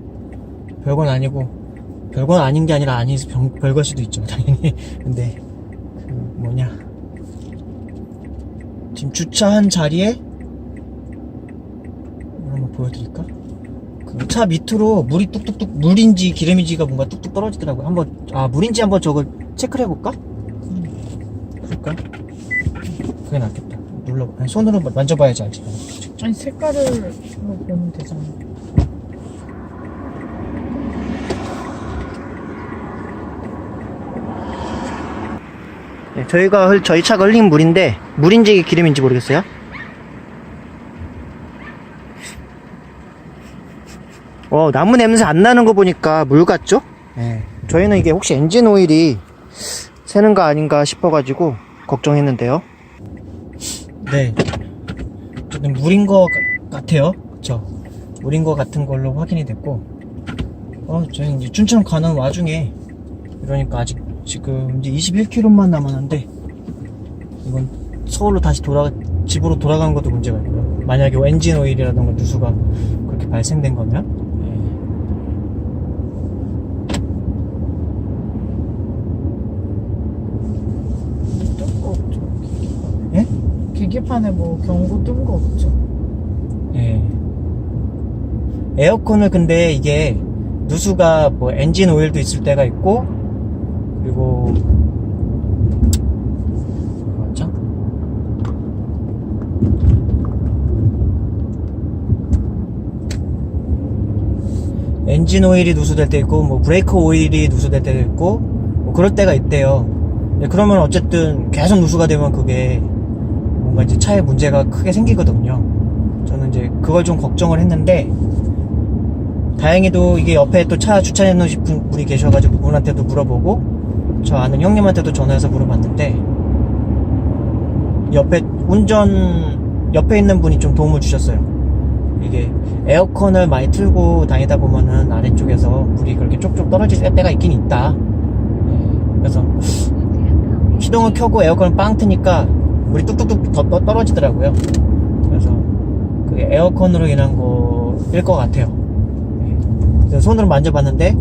별건 아니고, 별건 아닌 게 아니라 별걸 수도 있죠, 당연히. 근데 그 뭐냐, 지금 주차한 자리에 한번 보여드릴까? 그 차 밑으로 물이 뚝뚝뚝, 물인지 기름인지가 뭔가 뚝뚝 떨어지더라고요. 물인지 한번 저걸 체크를 해볼까? 그럴까? 그게 낫겠다. 아니, 손으로 만져봐야지 알지. 아니 색깔을 보면 되잖아. 네, 저희 차가 흘린 물인데, 물인지 기름인지 모르겠어요. 나무 냄새 안 나는 거 보니까 물 같죠? 네. 저희는 이게 혹시 엔진 오일이 새는 거 아닌가 싶어가지고 걱정했는데요. 네. 어쨌든 물인 거 같아요. 그쵸? 물인 거 같은 걸로 확인이 됐고, 저희 이제 춘천 가는 와중에, 이러니까 아직 지금 이제 21km만 남았는데, 이건 서울로 다시 집으로 돌아가는 것도 문제가 있고요. 만약에 엔진 오일이라던가 누수가 그렇게 발생된 거면, 계기판에 뭐 경고 뜬 거 없죠? 예. 에어컨을 근데 이게 누수가 뭐 엔진 오일도 있을 때가 있고, 그리고 뭐였죠? 엔진 오일이 누수될 때 있고, 뭐 브레이크 오일이 누수될 때도 있고, 뭐 그럴 때가 있대요. 그러면 어쨌든 계속 누수가 되면 그게 뭔가 이제 차에 문제가 크게 생기거든요. 저는 이제 그걸 좀 걱정을 했는데, 다행히도 이게 옆에 또 차 주차해 놓으신 분이 계셔가지고 그분한테도 물어보고, 저 아는 형님한테도 전화해서 물어봤는데, 옆에 있는 분이 좀 도움을 주셨어요. 이게 에어컨을 많이 틀고 다니다 보면은 아래쪽에서 물이 그렇게 쪽쪽 떨어질 때가 있긴 있다. 그래서 시동을 켜고 에어컨을 빵 트니까 물이 뚝뚝뚝 떨어지더라고요. 그래서 그게 에어컨으로 인한 거일 것 같아요. 그래서 손으로 만져봤는데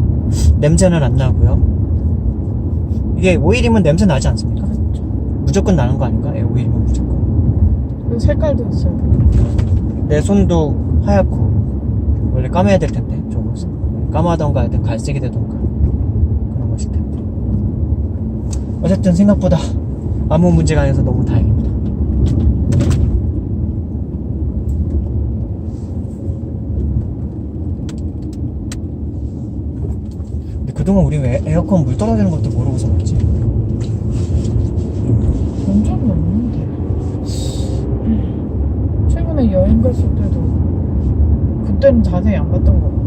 냄새는 안 나고요. 이게 오일이면 냄새 나지 않습니까? 무조건 나는 거 아닌가? 오일이면 무조건. 그리고 색깔도 있어요. 내 손도 하얗고, 원래 까매야 될 텐데, 저거 까마던가 하여튼 갈색이 되던가 그런 것일 텐데. 어쨌든 생각보다 아무 문제가 아니어서 너무 다행입니다. 근데 그동안 우리 왜 에어컨 물 떨어지는 것도 모르고서 그러지? 본 적은 없는데. 최근에 여행 갔을 때도 그때는 자세히 안 봤던 것 같아.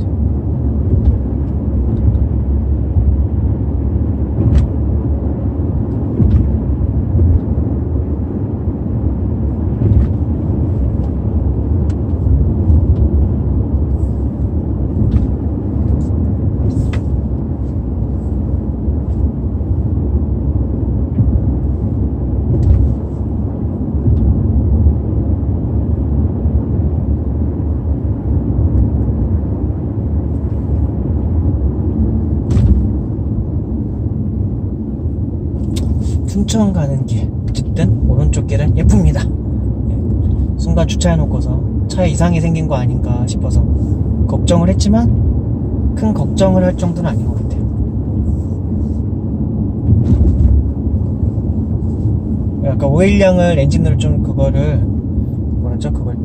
순천 가는 길 어쨌든 오른쪽 길은 예쁩니다. 예, 순간 주차해놓고서 차에 이상이 생긴 거 아닌가 싶어서 걱정을 했지만 큰 걱정을 할 정도는 아닌 것 같아요. 약간 오일량을 엔진으로 좀 그거를 뭐라죠? 그걸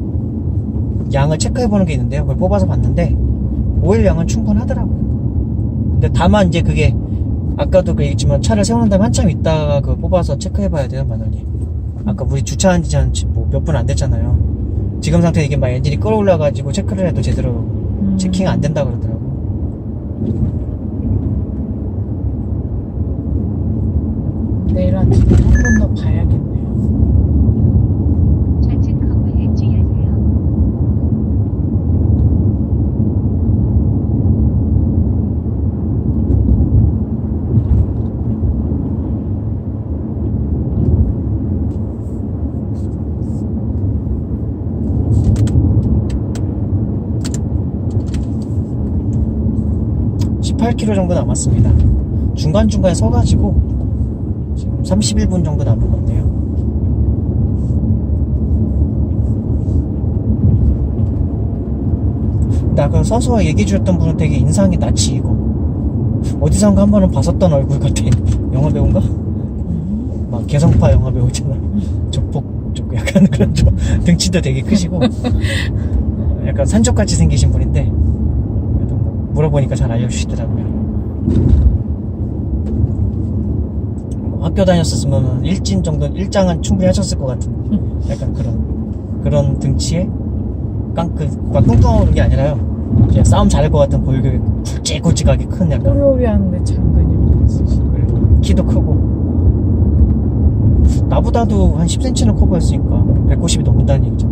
양을 체크해보는 게 있는데요. 그걸 뽑아서 봤는데 오일량은 충분하더라고요. 근데 다만 이제 그게 아까도 얘기했지만 차를 세우는 다음에 한참 있다가 그거 뽑아서 체크해봐야 돼요, 마누님. 아까 우리 주차한 지 뭐 몇 분 안 됐잖아요. 지금 상태에 이게 막 엔진이 끌어올라가지고 체크를 해도 제대로 체킹 안 된다 그러더라고. 내일 아침에 한 번 더 봐야겠네요. 좌측 커브에 주의하세요. (18km) 정도 남았습니다. 중간중간에 서가지고 지금 31분 정도 남은 건데요. 근데 아까 서서 얘기해주셨던 분은 되게 인상이 낯이 이고 어디선가 한 번은 봤었던 얼굴 같아. 영화 배우인가? 막 개성파 영화 배우 있잖아. 조폭 쪽 약간 그런 쪽 등치도 되게 크시고 약간 산적같이 생기신 분인데 그래도 뭐 물어보니까 잘 알려주시더라고요. 학교 다녔었으면 일장은 충분히 하셨을 것 같은 약간 그런 등치에 막 뚱뚱한 게 아니라요. 그냥 싸움 잘할 것 같은 골격이 굵직굵직하게 큰 약간. 호리호리하는데 장근육이 있으시고. 그리고 키도 크고 나보다도 한 10cm는 커 보였으니까 190이 넘는다는 얘기죠.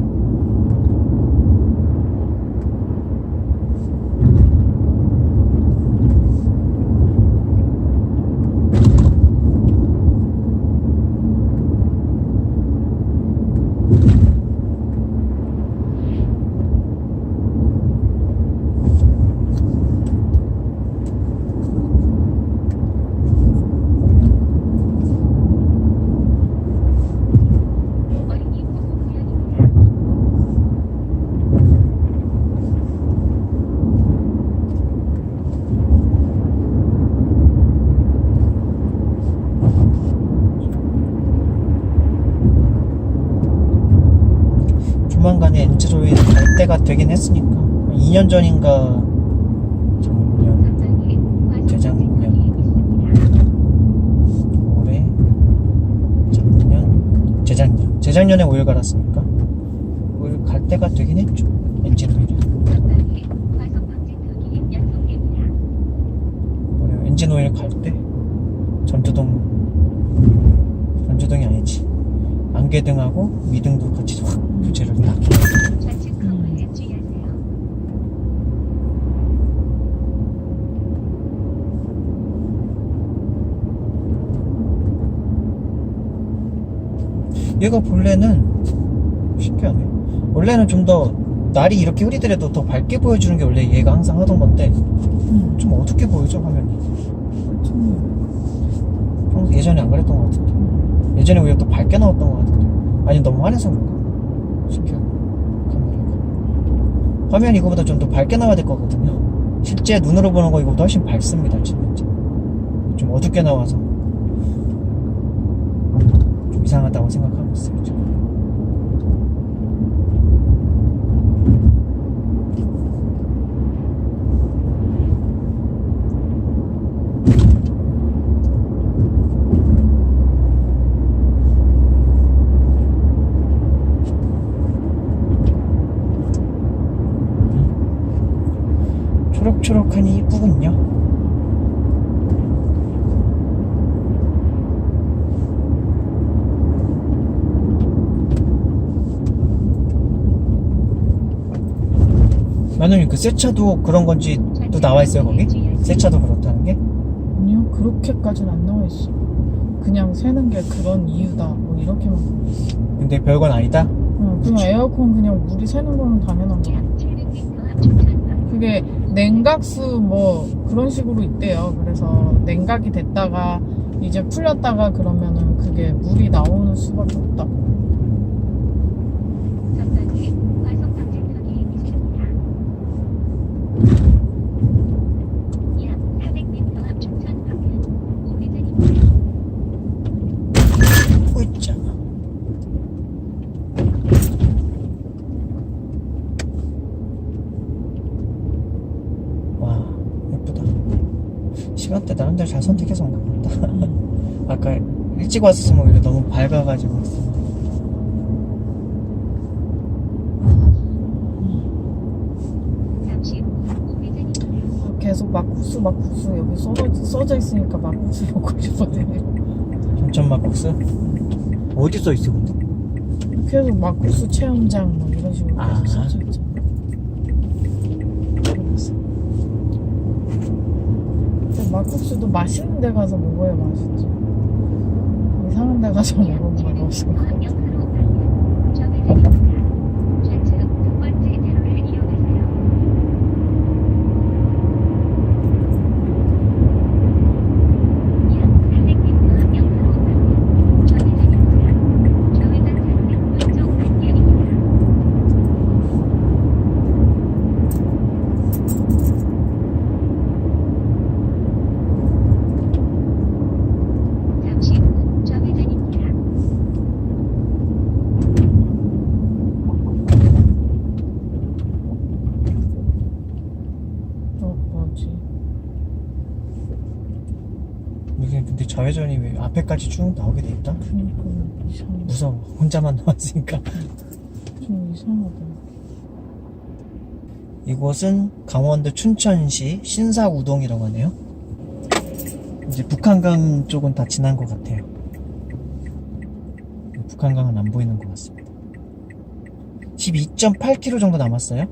어린이 보호구역입니다. 조만간에 엔지로인 갈 때가 되긴 했으니까 2년 전인가 작년, 전방에 과속 재작년. 방지턱이 있습니다. 올해, 작년, 재작년에 오일 갈았으니까 오일 갈 때가 되긴 했죠. 엔진 오일이. 전방에 과속 방지턱이 연속됩니다. 올해 엔진 오일 갈 때 전조등이 아니지. 안개등하고 미등도 같이 확 부재를 딱. 좌측 커브에 주의하세요. 얘가 본래는 신기하네. 원래는 좀 더 날이 이렇게 흐리더라도 더 밝게 보여주는 게 원래 얘가 항상 하던 건데 좀 어둡게 보이죠 화면이. 평소 예전에 안 그랬던 것 같은데. 예전에 오히려 더 밝게 나왔던 것 같은데. 아니 너무 환해서 그런가? 신기하네. 카메라가. 화면이 이거보다 좀 더 밝게 나와야 될 거거든요. 실제 눈으로 보는 거 이거보다 훨씬 밝습니다. 진짜. 좀 어둡게 나와서 좀 이상하다고 생각하고 있어요. 지금. 초록초록하니 이쁘군요. 마누님 그 새 차도 그런 건지 또 나와 있어요 거기? 새 차도 그렇다는 게? 아니요, 그렇게까지는 안 나와 있어. 그냥 새는 게 그런 이유다. 뭐 이렇게만 나와 있어. 근데 별건 아니다? 그냥 에어컨 그냥 물이 새는 거는 당연한 거야. 약 700m 앞 중간 그게 냉각수 뭐 그런 식으로 있대요. 그래서 냉각이 됐다가 이제 풀렸다가 그러면은 그게 물이 나오는 수밖에 없다고. 전방에 과속 방지턱이 있습니다. 약 400m 앞 춘천 방면 우회전입니다. 으이짜. 와, 예쁘다. 시간대 나름대로 잘 선택해서 온 것 같다. 아까 일찍 왔었으면 오히려 너무 밝아가지고. 잠시 후 우회전입니다. 계속 막국수 여기 써져 있으니까 막국수 먹고 싶어지네. 점점 막국수? 어디 써 있어 근데? 계속 막국수 체험장 뭐 이런 식으로 아. 계속 써져 있잖아. 그래서. 근데 막국수도 맛있는 데 가서 먹어야 맛있지. 이상한 데 가서 먹으면 맛없어. 영사로 방면 좌회전입니다. 좌측 두 번째 차로를 이용하세요. 약 400m 앞 영사로 방면 좌회전입니다. 좌회전 차로는 왼쪽 방향입니다. 잠시 후 좌회전입니다. 뭐지? 이게 근데 좌회전이 왜 앞에까지 쭉 나오게 돼 있다? 그니까 이상해. 무서워. 혼자만 나왔으니까. 좀 이상하다. 이곳은 강원도 춘천시 신사우동이라고 하네요. 이제 북한강 쪽은 다 지난 것 같아요. 북한강은 안 보이는 것 같습니다. 12.8km 정도 남았어요.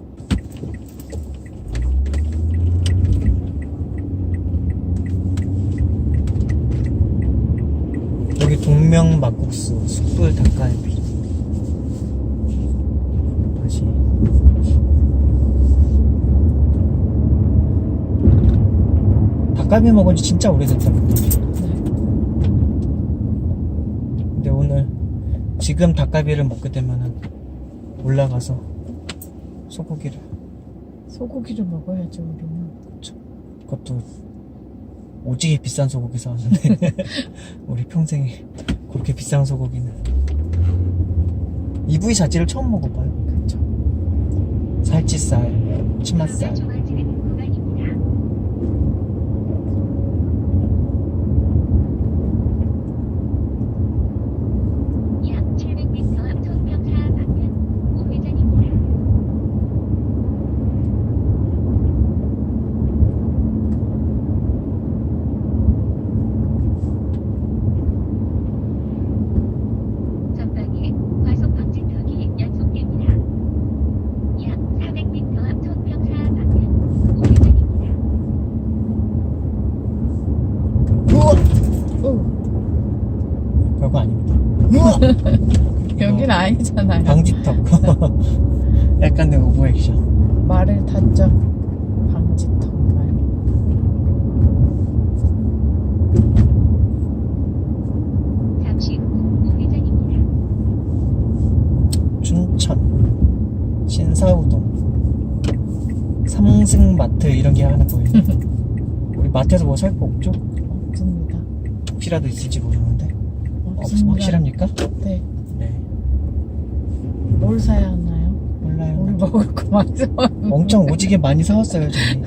여기 동명 막국수, 숯불 닭갈비. 다시. 닭갈비 먹은 지 진짜 오래됐다. 근데 오늘 지금 닭갈비를 먹게 되면은 올라가서 소고기를, 소고기를 먹어야지 우리는. 그것도 오지게 비싼 소고기 사왔는데 우리 평생에 그렇게 비싼 소고기는 이 부위 자체를 처음 먹어봐요. 그쵸. 살치살, 치맛살. 좋아지는 구간입니다. 약 700m 앞 통평사 방면 우회전입니다. 전방에 과속 방지턱이 연속됩니다. 약 400m 앞 통평사 방면 우회전입니다. 우와! 어, 별거 아닙니다. 우와! 여긴 아니잖아요. 방지턱. 약간 내 오버 액션. 말을 탔죠. 방지턱 말. 잠시 후 우회전입니다. 춘천 신사우동 삼승마트 이런 게 하나 보이네. 우리 마트에서 뭐 살 거 없죠? 없습니다. 피라도 있을지 모르는데. 없습니다. 확실합니까? 네. 네. 뭘 사야 하나요? 몰라요. 우리 먹을 거 많이 사왔는데. 엄청 오지게 많이 사왔어요, 저희.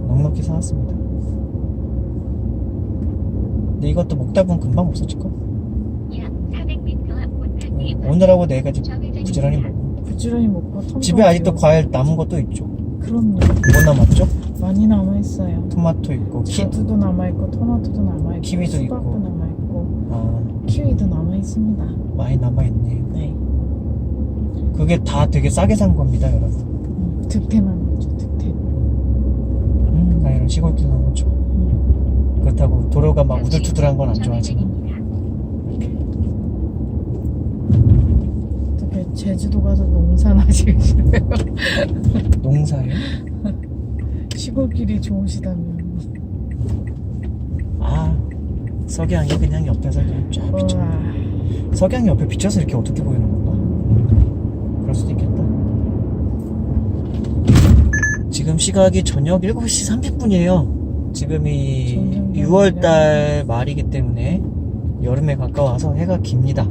넉넉히 사왔습니다. 근데 이것도 먹다 보면 금방 없어질걸? 약 400m 앞 본탄리 오늘하고 내일까지 부지런히 먹어. 부지런히 먹고 텀 집에 아직도 과일 남은 것도 있죠. 그럼요. 뭐 남았죠? 많이 남아있어요. 토마토 있고, 자두도 남아있고 토마토도 남아있고 키위도 수박도 있고. 남아있고 아, 키위도 남아있습니다. 많이 남아있네. 네. 그게 다 되게 싸게 산 겁니다, 여러분. 득템한 거죠. 득템. 나 이런 시골길 너무 좋아. 그렇다고 도로가 막 우둘투둘한 건 안 좋아하지만. 이렇게. 어떻게 제주도 가서 농사나 지으시네요. 농사요? 시골길이 좋으시다면 아, 석양이 그냥 옆에서 그냥 쫙 비쳐. 우와. 석양이 옆에 비쳐서 이렇게 어둡게 보이는 건가? 그럴 수도 있겠다. 지금 시각이 저녁 7시 30분이에요. 지금이 점점 6월달 말이기 때문에 여름에 가까워서 해가 깁니다.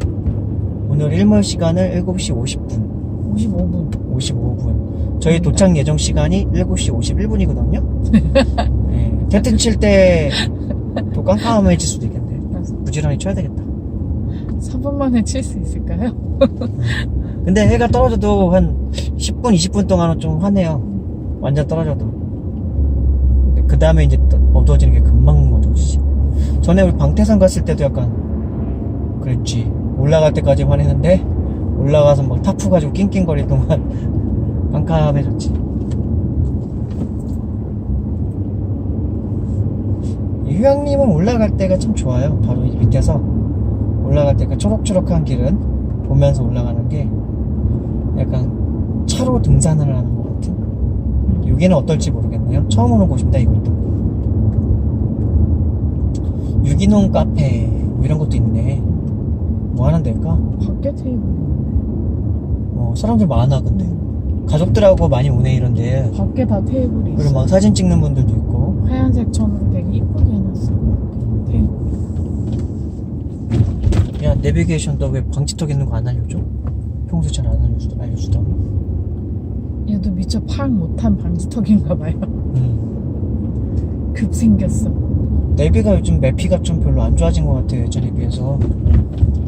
오늘 일몰 시간은 7시 50분, 55분. 55분. 저희 도착 예정 시간이 7시 51분이거든요. 네, 텐트 칠 때 또 깜깜해질 수도 있겠네. 부지런히 쳐야 되겠다. 3분 만에 칠 수 있을까요? 근데 해가 떨어져도 한 10분, 20분 동안은 좀 화내요. 완전 떨어져도. 그 다음에 이제 또 어두워지는 게 금방 어두워지지. 전에 우리 방태산 갔을 때도 약간 그랬지. 올라갈 때까지 화내는데 올라가서 막 타프 가지고 낑낑거릴 동안 깜깜해졌지. 이 휴양림은 올라갈 때가 참 좋아요. 바로 이 밑에서 올라갈 때 그 초록초록한 길은 보면서 올라가는 게 약간 차로 등산을 하는 것 같은. 여기는 어떨지 모르겠네요. 처음 오는 곳입니다. 이것도 유기농 카페 뭐 이런 것도 있네. 뭐 하는 데일까? 밖에 테이블. 사람들 많아. 근데 가족들하고 많이 오네 이런데. 밖에 다 테이블이 있어. 그리고 막 사진 찍는 분들도 있고. 하얀색 천으로 되게 이쁘게 해놨어. 테이블. 야, 내비게이션도 왜 방지턱 있는 거 안 알려줘? 평소에 잘 안 알려주던. 얘도 미처 파악 못한 방지턱인가 봐요. 급 생겼어. 내비가 요즘 매피가 좀 별로 안 좋아진 것 같아요. 예전에 비해서.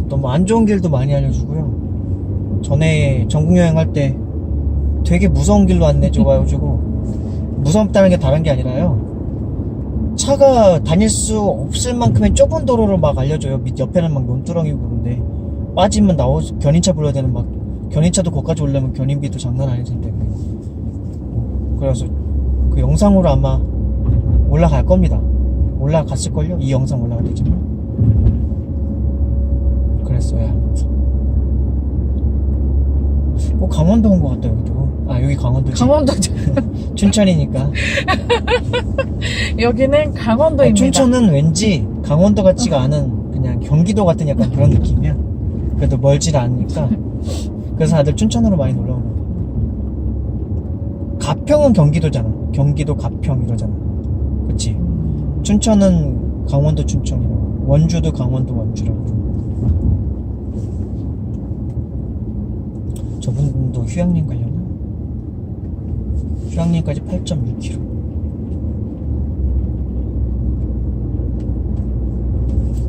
너무 안 좋은 길도 많이 알려주고요. 전에 전국 여행할 때 되게 무서운 길로 안내줘가지고 무섭다는 게 다른 게 아니라요. 차가 다닐 수 없을 만큼의 좁은 도로를 막 알려줘요. 밑 옆에는 막 논두렁이고 그런데 빠지면 견인차 불러야 되는 막 견인차도 거기까지 오려면 견인비도 장난 아닐 텐데. 그래서 그 영상으로 아마 올라갈 겁니다. 올라갔을걸요? 이 영상 올라갈 때쯤에. 그랬어야 하면서. 강원도 온 것 같다, 여기도. 아, 여기 강원도지. 강원도. 춘천이니까. 여기는 강원도입니다. 춘천은 왠지 강원도 같지가 않은 그냥 경기도 같은 약간 그런 느낌이야. 그래도 멀질 않으니까. 그래서 다들 춘천으로 많이 놀러 오는 거야. 가평은 경기도잖아. 경기도 가평 이러잖아. 그치? 춘천은 강원도 춘천이라고. 원주도 강원도 원주라고. 저분도 휴양림 가려나? 휴양림까지 8.6km.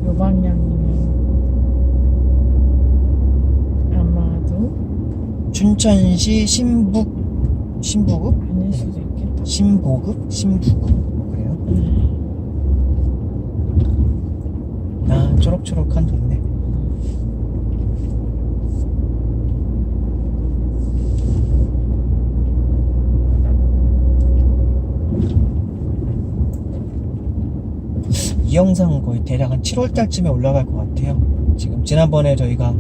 요방향이면 아마도 춘천시 신부급? 아닐 수도 있겠다. 신보급? 신부급? 뭐 그래요? 아, 초록초록한 동네. 이 영상은 거의 대략 한 7월달쯤에 올라갈 것 같아요. 지금 지난번에 저희가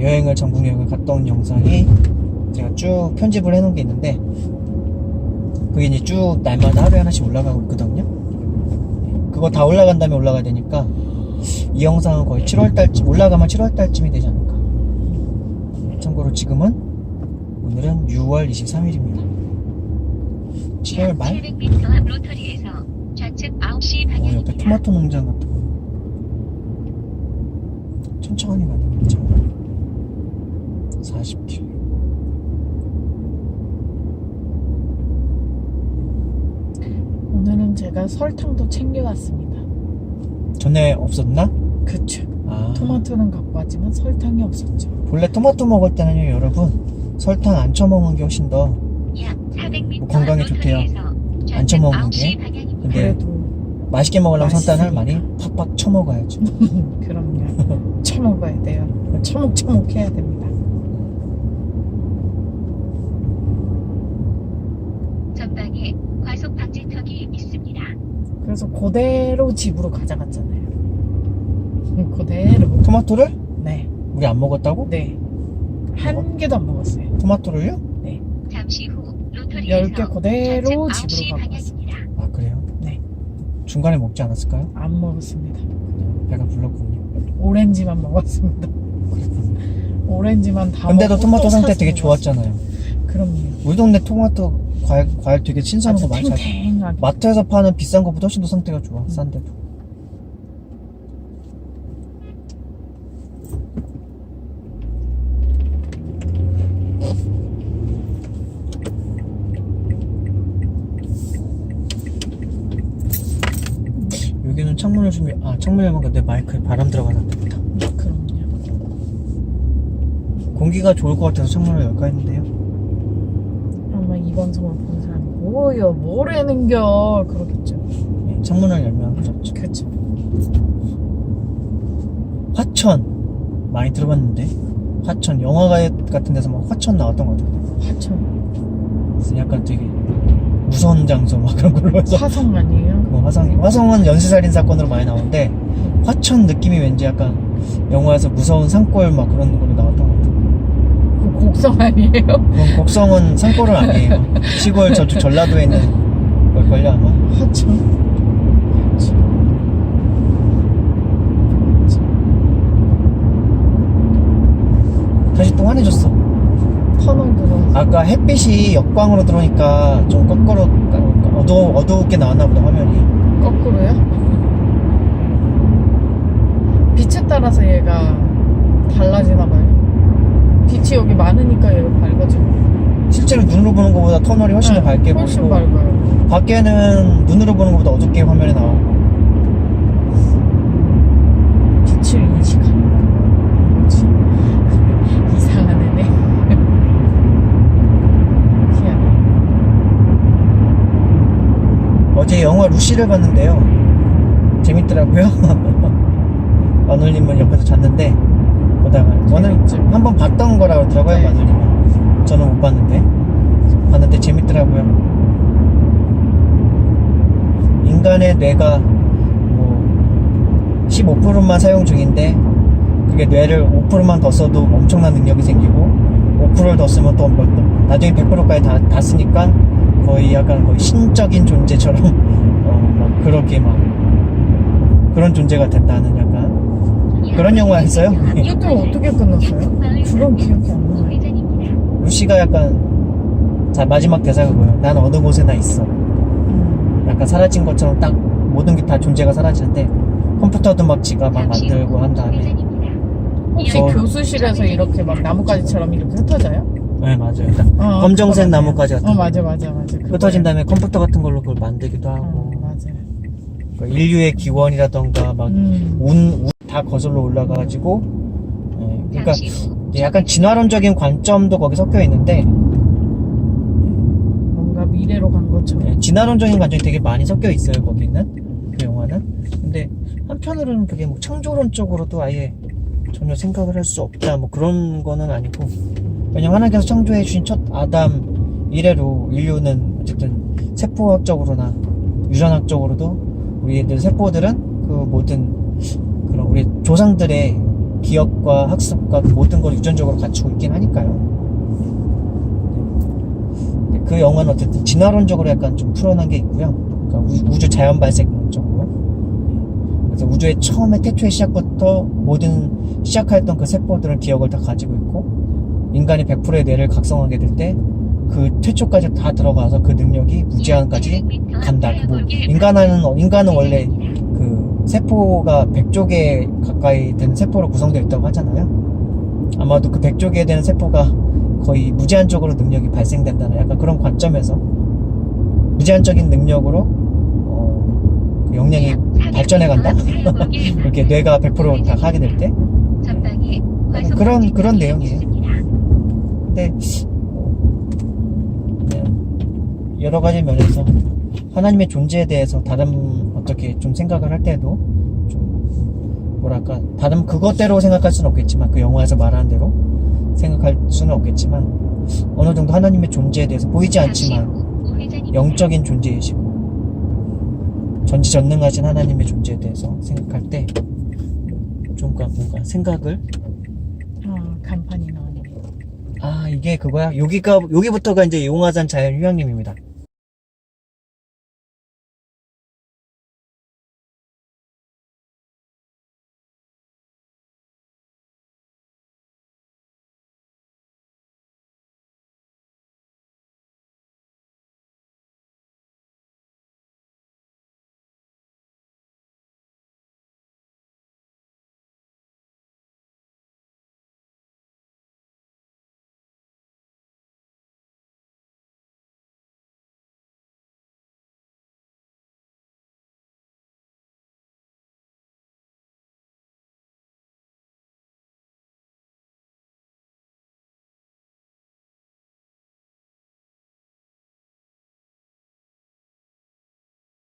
여행을 전국 여행을 갔다 온 영상이 제가 쭉 편집을 해놓은 게 있는데 그게 이제 쭉 날마다 하루에 하나씩 올라가고 있거든요. 그거 다 올라간 다음에 올라가야 되니까 이 영상은 거의 7월달쯤 올라가면 7월달쯤이 되지 않을까. 참고로 지금은 오늘은 6월 23일입니다 7월 말? 700m 앞 로터리에서 좌측 9시 방향입니다. 옆에 토마토 농장 같은 거 천천히 가는 거 괜찮아. 40km. 오늘은 제가 설탕도 챙겨왔습니다. 전에 없었나? 그쵸. 아, 토마토는 갖고 왔지만 설탕이 없었죠. 본래 토마토 먹을 때는요 여러분 설탕 안 쳐먹는 게 훨씬 더 약 400m 건강에 앞 좋대요. 로터리에서 안 좌측 쳐먹는 9시 게. 방향입니다. 근데 그래도 맛있게 먹으려면 설탕을 맛있으니까. 많이 팍팍 쳐먹어야죠. 그럼요. 처먹어야 돼요. 처먹 해야 됩니다. 전방에 과속 방지턱이 있습니다. 그래서 그대로 집으로 가져갔잖아요. 그대로. 토마토를? 네. 우리 안 먹었다고? 네. 한 개도 안 먹었어요. 토마토를요? 네. 잠시 후 로터리에서 10개 그대로 좌측 집으로 9시 갖고 왔습니다. 방향입니다. 아 그래요? 네. 중간에 먹지 않았을까요? 안 먹었습니다. 배가 불렀군요. 오렌지만 먹었습니다. 오렌지만 다 근데도 먹고 토마토 또 상태 사서 되게 먹었어요. 좋았잖아요. 그럼요. 우리 동네 토마토 과일 되게 신선한 아주 거 많이 사. 탱탱하게. 마트에서 파는 비싼 거보다 훨씬 더 상태가 좋아. 싼데도. 여기는 창문을 창문 열면 근데 마이크에 바람 들어가서 안 됩니다. 그럼요. 공기가 좋을 것 같아서 창문을 열까 했는데요. 아마 이 방송을 보는 사람이 뭐여 뭐래는겨 그러겠죠. 예, 창문을 열면 그렇죠. 그쵸. 화천 많이 들어봤는데 화천 영화관 같은 데서 막 화천 나왔던 것 같아요. 화천. 그래서 약간 되게 무서운 장소 막 그런 걸로 해서 화성 아니에요? 화성은 연쇄살인 사건으로 많이 나오는데 화천 느낌이 왠지 약간 영화에서 무서운 산골 막 그런 걸로 나왔던 것 같아요. 그 곡성 아니에요? 그럼 곡성은 산골은 아니에요. 시골 저쪽 전라도에 있는 걸걸요 아마. 화천. 화천. 다시 또 환해졌어. 터널 들어. 아까 햇빛이 역광으로 들어오니까 좀 거꾸로 어두웠게 나왔나 보다 화면이. 거꾸로요? 빛에 따라서 얘가 달라지나 봐요. 빛이 여기 많으니까 얘가 밝아지고. 실제로 눈으로 보는 것보다 터널이 훨씬 더 밝게 훨씬 보이고 밝아요. 밖에는 눈으로 보는 것보다 어둡게 화면에 나오고. 빛을 인식하는 거지. 이상한 애네. 희한해. 어제 영화 루시를 봤는데요. 재밌더라고요. 마눌님은 옆에서 잤는데 보다가 오늘 재밌죠. 한번 봤던 거라 그러더라고요. 네. 마눌님은. 저는 못 봤는데 재밌더라고요. 인간의 뇌가 뭐 15%만 사용 중인데 그게 뇌를 5%만 더 써도 엄청난 능력이 생기고 5%를 더 쓰면 또 나중에 100%까지 다 쓰니까 거의 신적인 존재처럼 막 그렇게 막 그런 존재가 된다는 약간 그런 영화였어요. 이것도 어떻게 끝났어요? 그런 기억이 안 나요. 루시가 약간 마지막 대사가 뭐예요? 난 어느 곳에나 있어. 약간 사라진 것처럼 딱 모든 게 다 존재가 사라지는데 컴퓨터도 막 지가 막 만들고 한 다음에 혹시 교수실에서 이렇게 막 나뭇가지처럼 이렇게 흩어져요? 네 맞아요. 딱 검정색 그거 나뭇가지 같은 거 맞아. 흩어진 다음에 컴퓨터 같은 걸로 그걸 만들기도 하고 맞아요. 그러니까 인류의 기원이라던가 막 운 다 거슬러 올라가가지고 그러니까 약간 진화론적인 관점도 거기 섞여 있는데 뭔가 미래로 간 것처럼. 진화론적인 관점이 되게 많이 섞여 있어요 거기는 그 영화는. 근데 한편으로는 그게 뭐 창조론적으로도 아예 전혀 생각을 할 수 없다 뭐 그런 거는 아니고 왜냐면 하나님께서 창조해 주신 첫 아담 이래로 인류는 어쨌든 세포학적으로나 유전학적으로도 우리들 세포들은 그 모든 그런 우리 조상들의 기억과 학습과 모든 걸 유전적으로 갖추고 있긴 하니까요. 그 영화는 어쨌든 진화론적으로 약간 좀 풀어난 게 있고요. 그러니까 우주 자연 발생론적으로. 그래서 우주의 처음에 태초의 시작부터 모든 시작하였던 그 세포들은 기억을 다 가지고 있고 인간이 100%의 뇌를 각성하게 될 때 그 태초까지 다 들어가서 그 능력이 무제한까지 간다. 인간은 원래 그 세포가 100조 개 가까이 되는 세포로 구성되어 있다고 하잖아요. 아마도 그 100조 개 되는 세포가 거의 무제한적으로 능력이 발생된다는 약간 그런 관점에서 무제한적인 능력으로 그 역량이 발전해 간다. 이렇게 뇌가 100% 다 하게 될 때 그런 내용이에요. 근데 여러 가지 면에서 하나님의 존재에 대해서 다른 어떻게 좀 생각을 할 때도 좀 뭐랄까 다른 그것대로 생각할 수는 없겠지만 그 영화에서 말하는 대로 생각할 수는 없겠지만 어느 정도 하나님의 존재에 대해서 보이지 않지만 영적인 존재이시고 전지전능하신 하나님의 존재에 대해서 생각할 때 좀 뭔가 생각을 간판이 나왔네요. 이게 그거야? 여기부터가 이제 용화산 자연휴양림입니다.